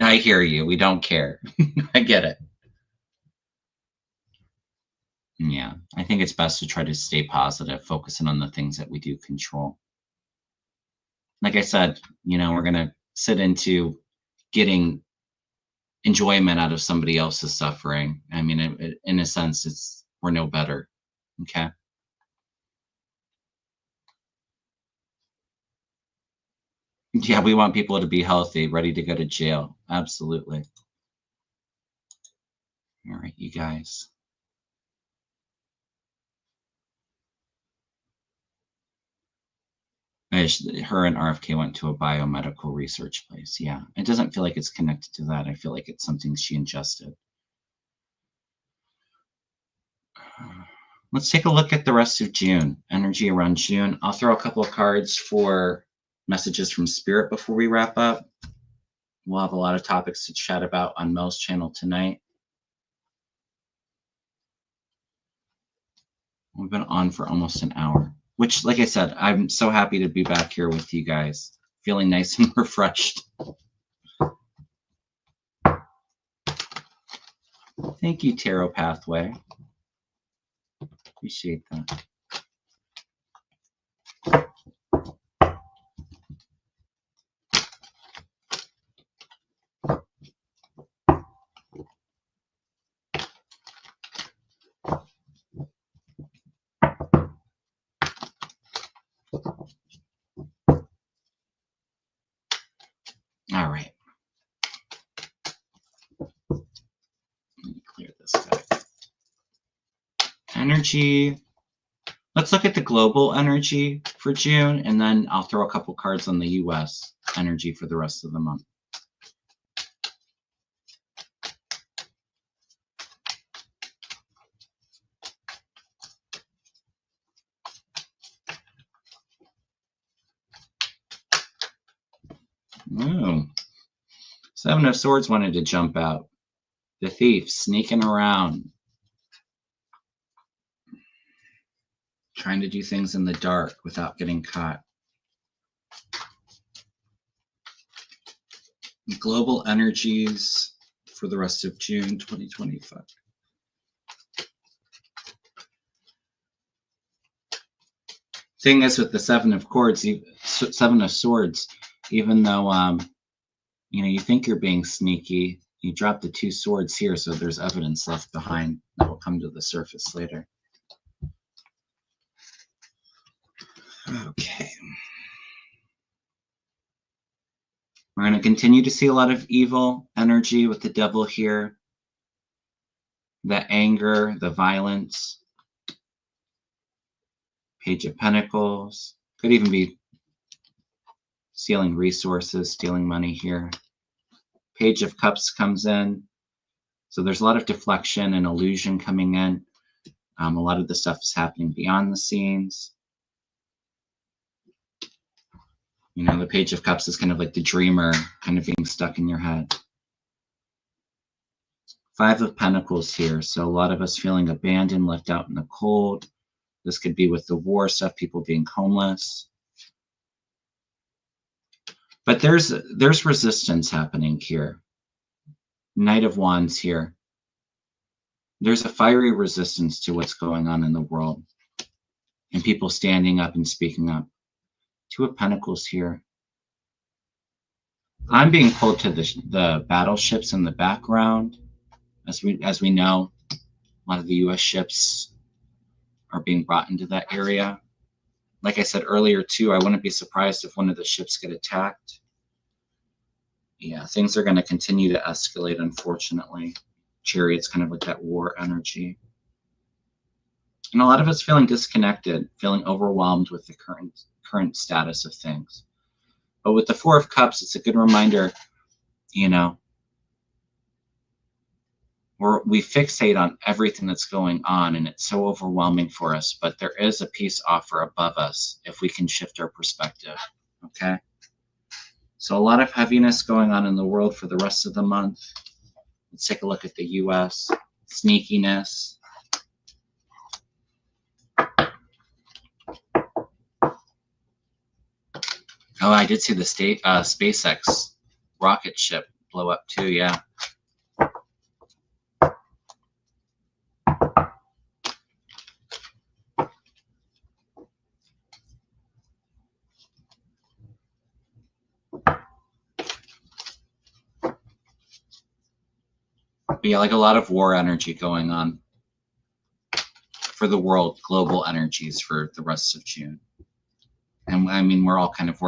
I hear you. We don't care. I get it. Yeah, I think it's best to try to stay positive, focusing on the things that we do control. Like I said, we're going to sit into getting enjoyment out of somebody else's suffering. I mean, in a sense, we're no better. Okay. Yeah, we want people to be healthy, ready to go to jail. Absolutely. All right, you guys. Her and RFK went to a biomedical research place. Yeah, it doesn't feel like it's connected to that. I feel like it's something she ingested. Let's take a look at the rest of June. Energy around June. I'll throw a couple of cards for messages from Spirit before we wrap up. We'll have a lot of topics to chat about on Mel's channel tonight. We've been on for almost an hour, which, like I said, I'm so happy to be back here with you guys, feeling nice and refreshed. Thank you, Tarot Pathway. Appreciate that. All right. Let me clear this guy. Energy. Let's look at the global energy for June, and then I'll throw a couple cards on the US energy for the rest of the month. Ooh. Seven of Swords wanted to jump out. The thief sneaking around, trying to do things in the dark without getting caught. Global energies for the rest of June 2025. Thing is, with the Seven of Swords, even though you think you're being sneaky, you drop the two swords here, so there's evidence left behind that will come to the surface later. Okay. We're going to continue to see a lot of evil energy with the devil here. The anger, the violence. Page of Pentacles. Could even be stealing resources, stealing money here. Page of Cups comes in. So there's a lot of deflection and illusion coming in. A lot of the stuff is happening beyond the scenes. The Page of Cups is kind of like the dreamer kind of being stuck in your head. Five of Pentacles here. So a lot of us feeling abandoned, left out in the cold. This could be with the war stuff, people being homeless. But there's resistance happening here. Knight of Wands here. There's a fiery resistance to what's going on in the world. And people standing up and speaking up. Two of Pentacles here. I'm being pulled to the battleships in the background. As we know, a lot of the US ships are being brought into that area. Like I said earlier too, I wouldn't be surprised if one of the ships get attacked. Yeah, things are going to continue to escalate, unfortunately. Chariot's kind of like that war energy. And a lot of us feeling disconnected, feeling overwhelmed with the current status of things. But with the Four of Cups, it's a good reminder, we fixate on everything that's going on, and it's so overwhelming for us. But there is a peace offer above us if we can shift our perspective. Okay? So a lot of heaviness going on in the world for the rest of the month. Let's take a look at the US. Sneakiness. Oh, I did see the SpaceX rocket ship blow up too, yeah. But yeah, like a lot of war energy going on for the world, global energies for the rest of June. And I mean, we're all kind of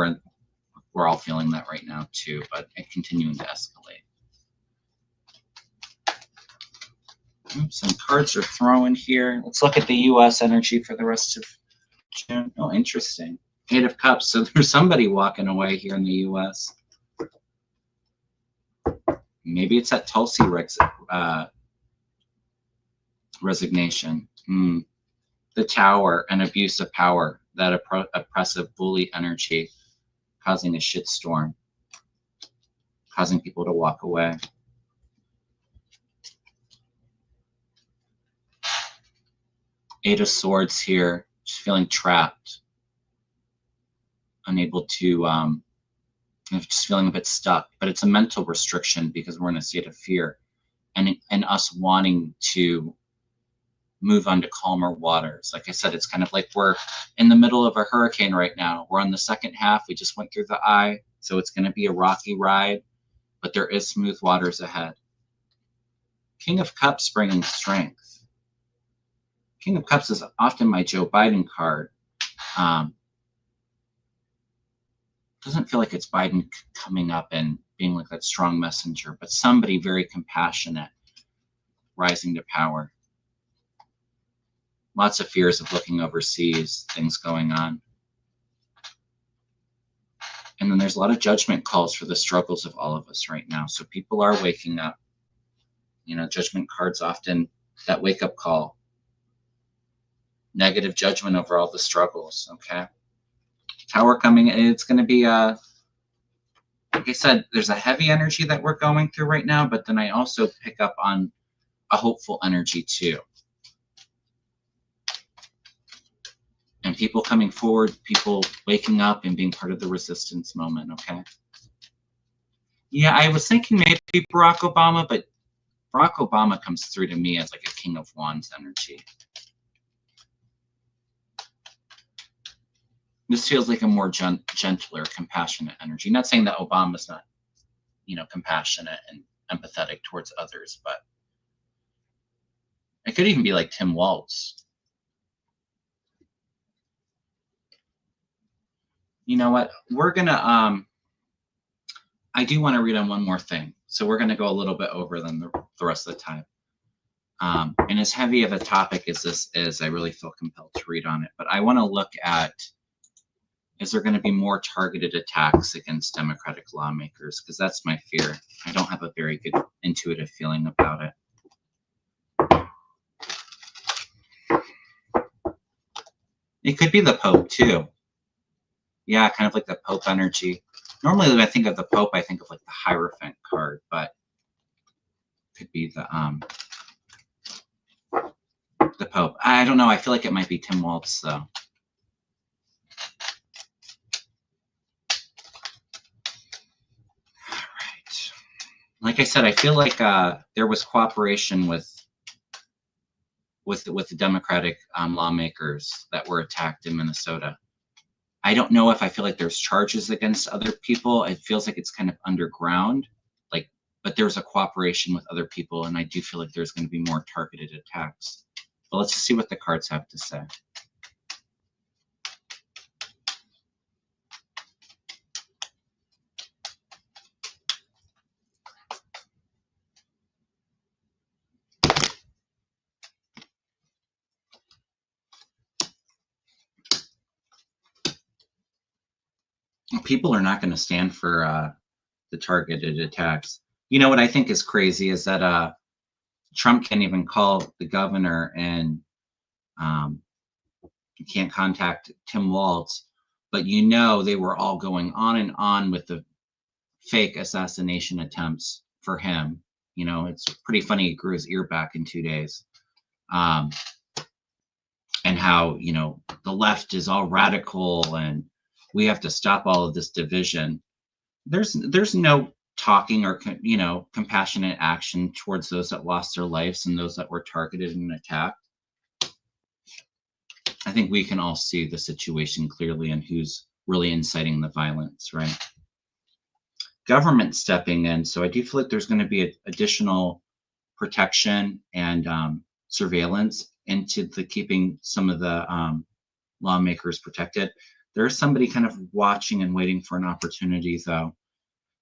we're all feeling that right now too, but it's continuing to escalate. Some cards are throwing here. Let's look at the U.S. energy for the rest of June. Oh, interesting. Eight of Cups. So there's somebody walking away here in the U.S. Maybe it's that Tulsi resignation. The Tower, an abuse of power, that oppressive bully energy causing a shitstorm, causing people to walk away. Eight of Swords here, just feeling trapped, unable to, just feeling a bit stuck, but it's a mental restriction because we're in a state of fear and us wanting to move on to calmer waters. Like I said, it's kind of like we're in the middle of a hurricane right now. We're on the second half. We just went through the eye, so it's going to be a rocky ride, but there is smooth waters ahead. King of Cups bringing strength. King of Cups is often my Joe Biden card. Doesn't feel like it's Biden coming up and being like that strong messenger, but somebody very compassionate rising to power. Lots of fears of looking overseas, things going on. And then there's a lot of judgment calls for the struggles of all of us right now. So people are waking up. You know, judgment cards often that wake up call. Negative judgment over all the struggles, okay? Tower coming in, it's going to be, like I said, there's a heavy energy that we're going through right now, but then I also pick up on a hopeful energy too. And people coming forward, people waking up and being part of the resistance moment, okay? Yeah, I was thinking maybe Barack Obama, but Barack Obama comes through to me as like a King of Wands energy. This feels like a more gentler, compassionate energy. Not saying that Obama's not, you know, compassionate and empathetic towards others, but it could even be like Tim Walz. You know what? We're gonna I do want to read on one more thing, so we're gonna go a little bit over than the rest of the time. And as heavy of a topic as this is, I really feel compelled to read on it. But I want to look at, is there going to be more targeted attacks against Democratic lawmakers? Because that's my fear. I don't have a very good intuitive feeling about it. It could be the Pope too. Yeah, kind of like the Pope energy. Normally when I think of the Pope, I think of like the Hierophant card, but it could be the Pope. I don't know. I feel like it might be Tim Walz though. All right. Like I said, I feel like there was cooperation with the Democratic lawmakers that were attacked in Minnesota. I don't know if I feel like there's charges against other people. It feels like it's kind of underground, like, but there's a cooperation with other people, and I do feel like there's going to be more targeted attacks. But let's just see what the cards have to say. People are not going to stand for the targeted attacks. You know what I think is crazy is that Trump can't even call the governor, and you can't contact Tim Walz, but you know they were all going on and on with the fake assassination attempts for him. You know, it's pretty funny he grew his ear back in 2 days. And how, you know, the left is all radical and we have to stop all of this division. There's no talking or, you know, compassionate action towards those that lost their lives and those that were targeted and attacked. I think we can all see the situation clearly and who's really inciting the violence, right? Government stepping in. So I do feel like there's going to be additional protection and surveillance into the keeping some of the lawmakers protected. There's somebody kind of watching and waiting for an opportunity, though.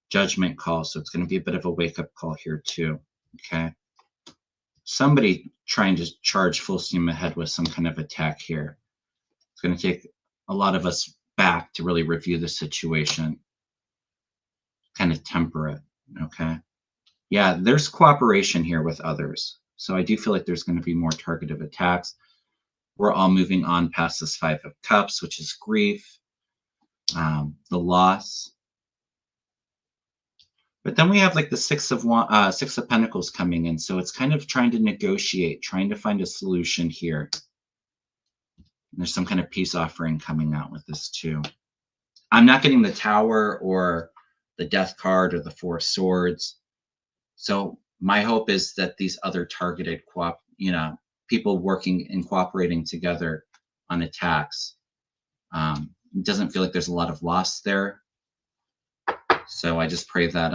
Judgment call, so it's going to be a bit of a wake-up call here, too. Okay. Somebody trying to charge full steam ahead with some kind of attack here. It's going to take a lot of us back to really review the situation, kind of temper it. Okay. Yeah, there's cooperation here with others. So I do feel like there's going to be more targeted attacks. We're all moving on past this Five of Cups, which is grief, the loss. But then we have like the Six of Pentacles coming in. So it's kind of trying to negotiate, trying to find a solution here. There's some kind of peace offering coming out with this too. I'm not getting the Tower or the Death card or the Four of Swords. So my hope is that these other targeted people working and cooperating together on attacks. It doesn't feel like there's a lot of loss there. So I just pray that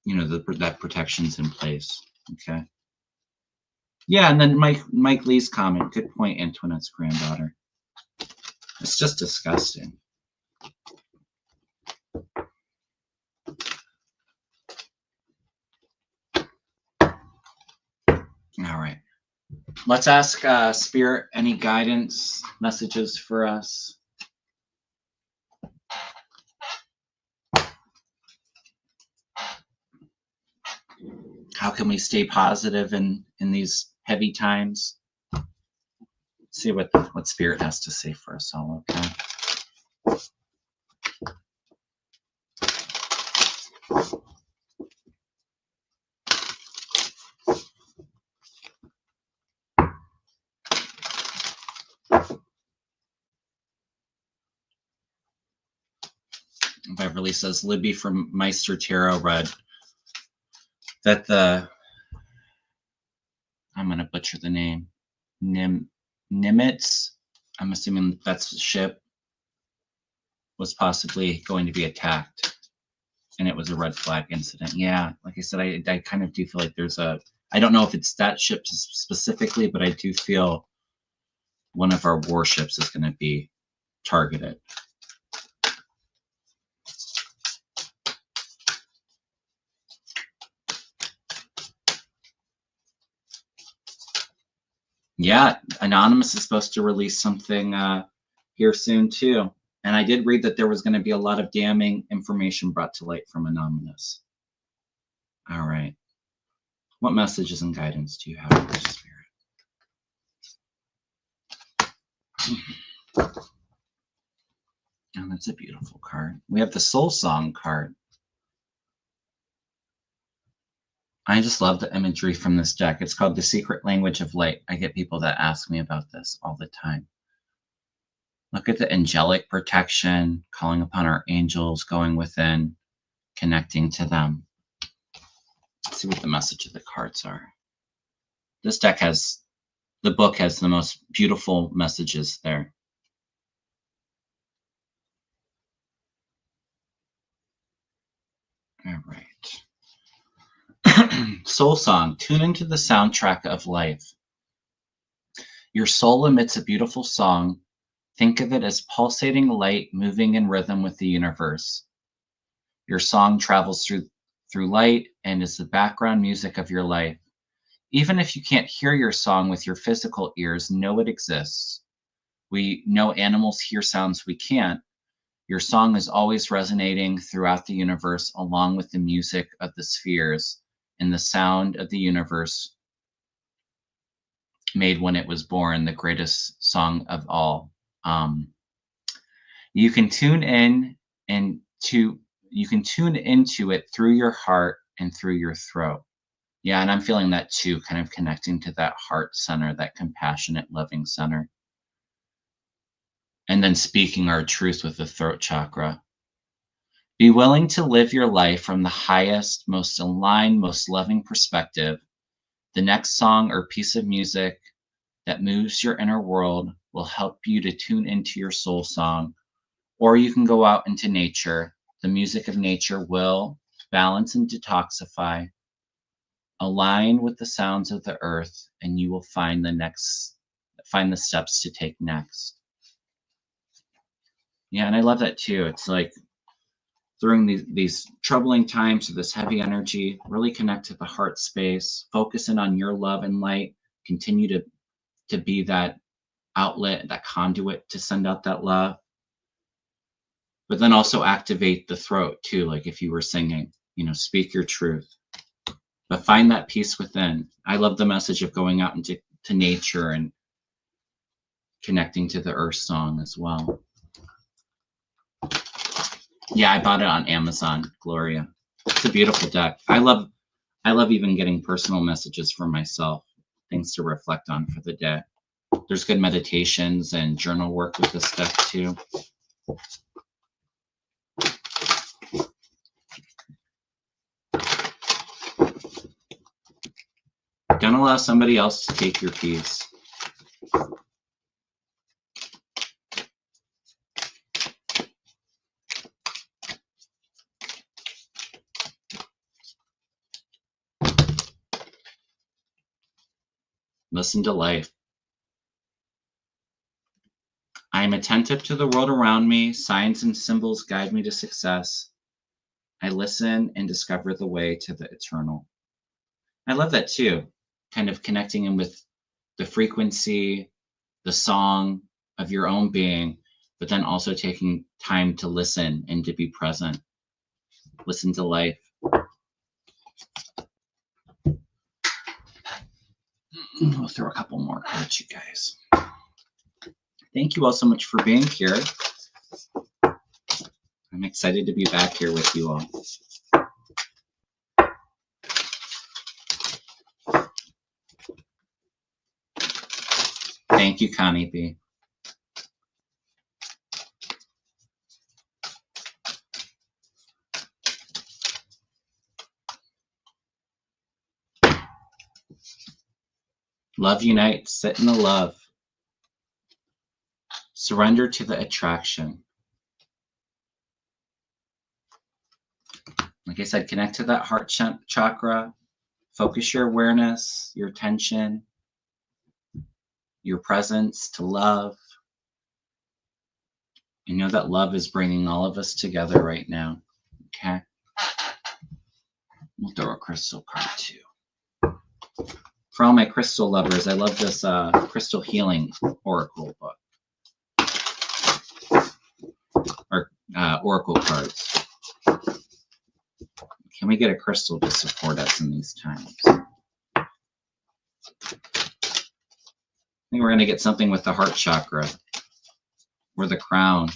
that protection's in place. Okay. Yeah, and then Mike Lee's comment. Good point, Antoinette's granddaughter. It's just disgusting. All right. Let's ask Spirit any guidance messages for us. How can we stay positive in these heavy times? Let's see what Spirit has to say for us all, okay? Beverly says, Libby from Meister Tarot read that I'm going to butcher the name, Nimitz, I'm assuming that's the ship, was possibly going to be attacked. And it was a red flag incident. Yeah, like I said, I kind of do feel like there's I don't know if it's that ship specifically, but I do feel one of our warships is going to be targeted. Yeah, Anonymous is supposed to release something here soon too. And I did read that there was going to be a lot of damning information brought to light from Anonymous. All right. What messages and guidance do you have for Spirit? Oh, that's a beautiful card. We have the Soul Song card. I just love the imagery from this deck. It's called The Secret Language of Light. I get people that ask me about this all the time. Look at the angelic protection, calling upon our angels, going within, connecting to them. Let's see what the message of the cards are. This deck the book has the most beautiful messages there. All right. Soul Song, tune into the soundtrack of life. Your soul emits a beautiful song. Think of it as pulsating light moving in rhythm with the universe. Your song travels through light and is the background music of your life. Even if you can't hear your song with your physical ears, know it exists. We know animals hear sounds we can't. Your song is always resonating throughout the universe along with the music of the spheres and the sound of the universe made when it was born, the greatest song of all. You can tune into it through your heart and through your throat. Yeah, and I'm feeling that too, kind of connecting to that heart center, that compassionate, loving center. And then speaking our truth with the throat chakra. Be willing to live your life from the highest, most aligned, most loving perspective. The next song or piece of music that moves your inner world will help you to tune into your soul song. Or you can go out into nature. The music of nature will balance and detoxify. Align with the sounds of the earth, and you will find the next find the steps to take next. Yeah, and I love that too. It's like during these troubling times with this heavy energy, really connect to the heart space, focus in on your love and light, continue to be that outlet, that conduit to send out that love. But then also activate the throat too, like if you were singing, speak your truth. But find that peace within. I love the message of going out into nature and connecting to the earth song as well. Yeah, I bought it on Amazon, Gloria. It's a beautiful deck. I love even getting personal messages for myself, things to reflect on for the day. There's good meditations and journal work with this deck too. Don't allow somebody else to take your peace. Listen to life. I am attentive to the world around me. Signs and symbols guide me to success. I listen and discover the way to the eternal. I love that too, kind of connecting in with the frequency, the song of your own being, but then also taking time to listen and to be present. Listen to life. We'll throw a couple more cards, you guys. Thank you all so much for being here. I'm excited to be back here with you all. Thank you, Connie B. Love unites, sit in the love. Surrender to the attraction. Like I said, connect to that heart chakra. Focus your awareness, your attention, your presence to love. And know that love is bringing all of us together right now. Okay? We'll throw a crystal card too. For all my crystal lovers, I love this Crystal Healing Oracle book. Or Oracle cards. Can we get a crystal to support us in these times? I think we're going to get something with the heart chakra or the crown.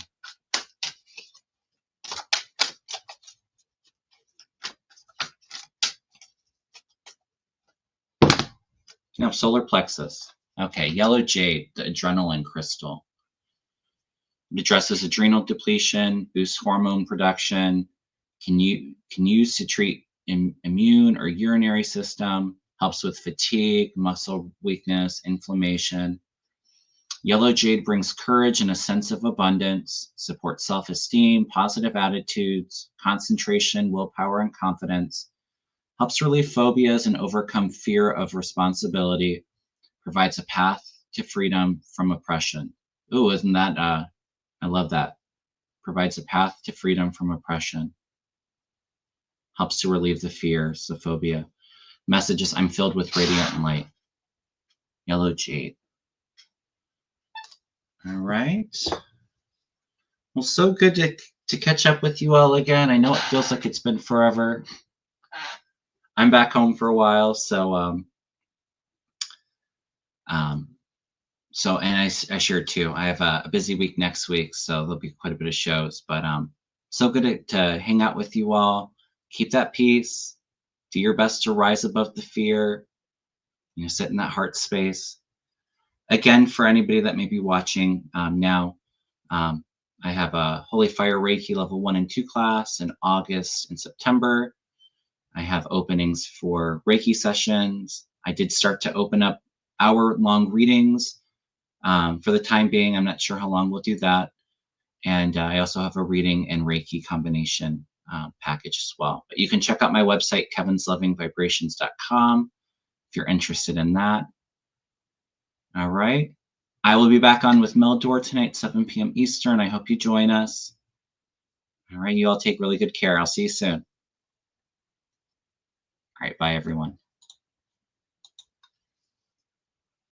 No, solar plexus. Okay, yellow jade, the adrenaline crystal. It addresses adrenal depletion, boosts hormone production, can use to treat immune or urinary system, helps with fatigue, muscle weakness, inflammation. Yellow jade brings courage and a sense of abundance, supports self-esteem, positive attitudes, concentration, willpower, and confidence, helps relieve phobias and overcome fear of responsibility, provides a path to freedom from oppression. Ooh, isn't that, I love that. Provides a path to freedom from oppression. Helps to relieve the fears, the phobia. Messages, I'm filled with radiant light. Yellow jade. All right. Well, so good to catch up with you all again. I know it feels like it's been forever. I'm back home for a while, so and I shared too. I have a busy week next week, so there'll be quite a bit of shows. But so good to hang out with you all. Keep that peace. Do your best to rise above the fear. Sit in that heart space. Again, for anybody that may be watching now, I have a Holy Fire Reiki Level 1 and 2 class in August and September. I have openings for Reiki sessions. I did start to open up hour-long readings. For the time being, I'm not sure how long we'll do that. And I also have a reading and Reiki combination package as well. But you can check out my website, kevinlovingvibrations.com, if you're interested in that. All right. I will be back on with Meldor tonight, 7 p.m. Eastern. I hope you join us. All right, you all take really good care. I'll see you soon. All right, bye, everyone.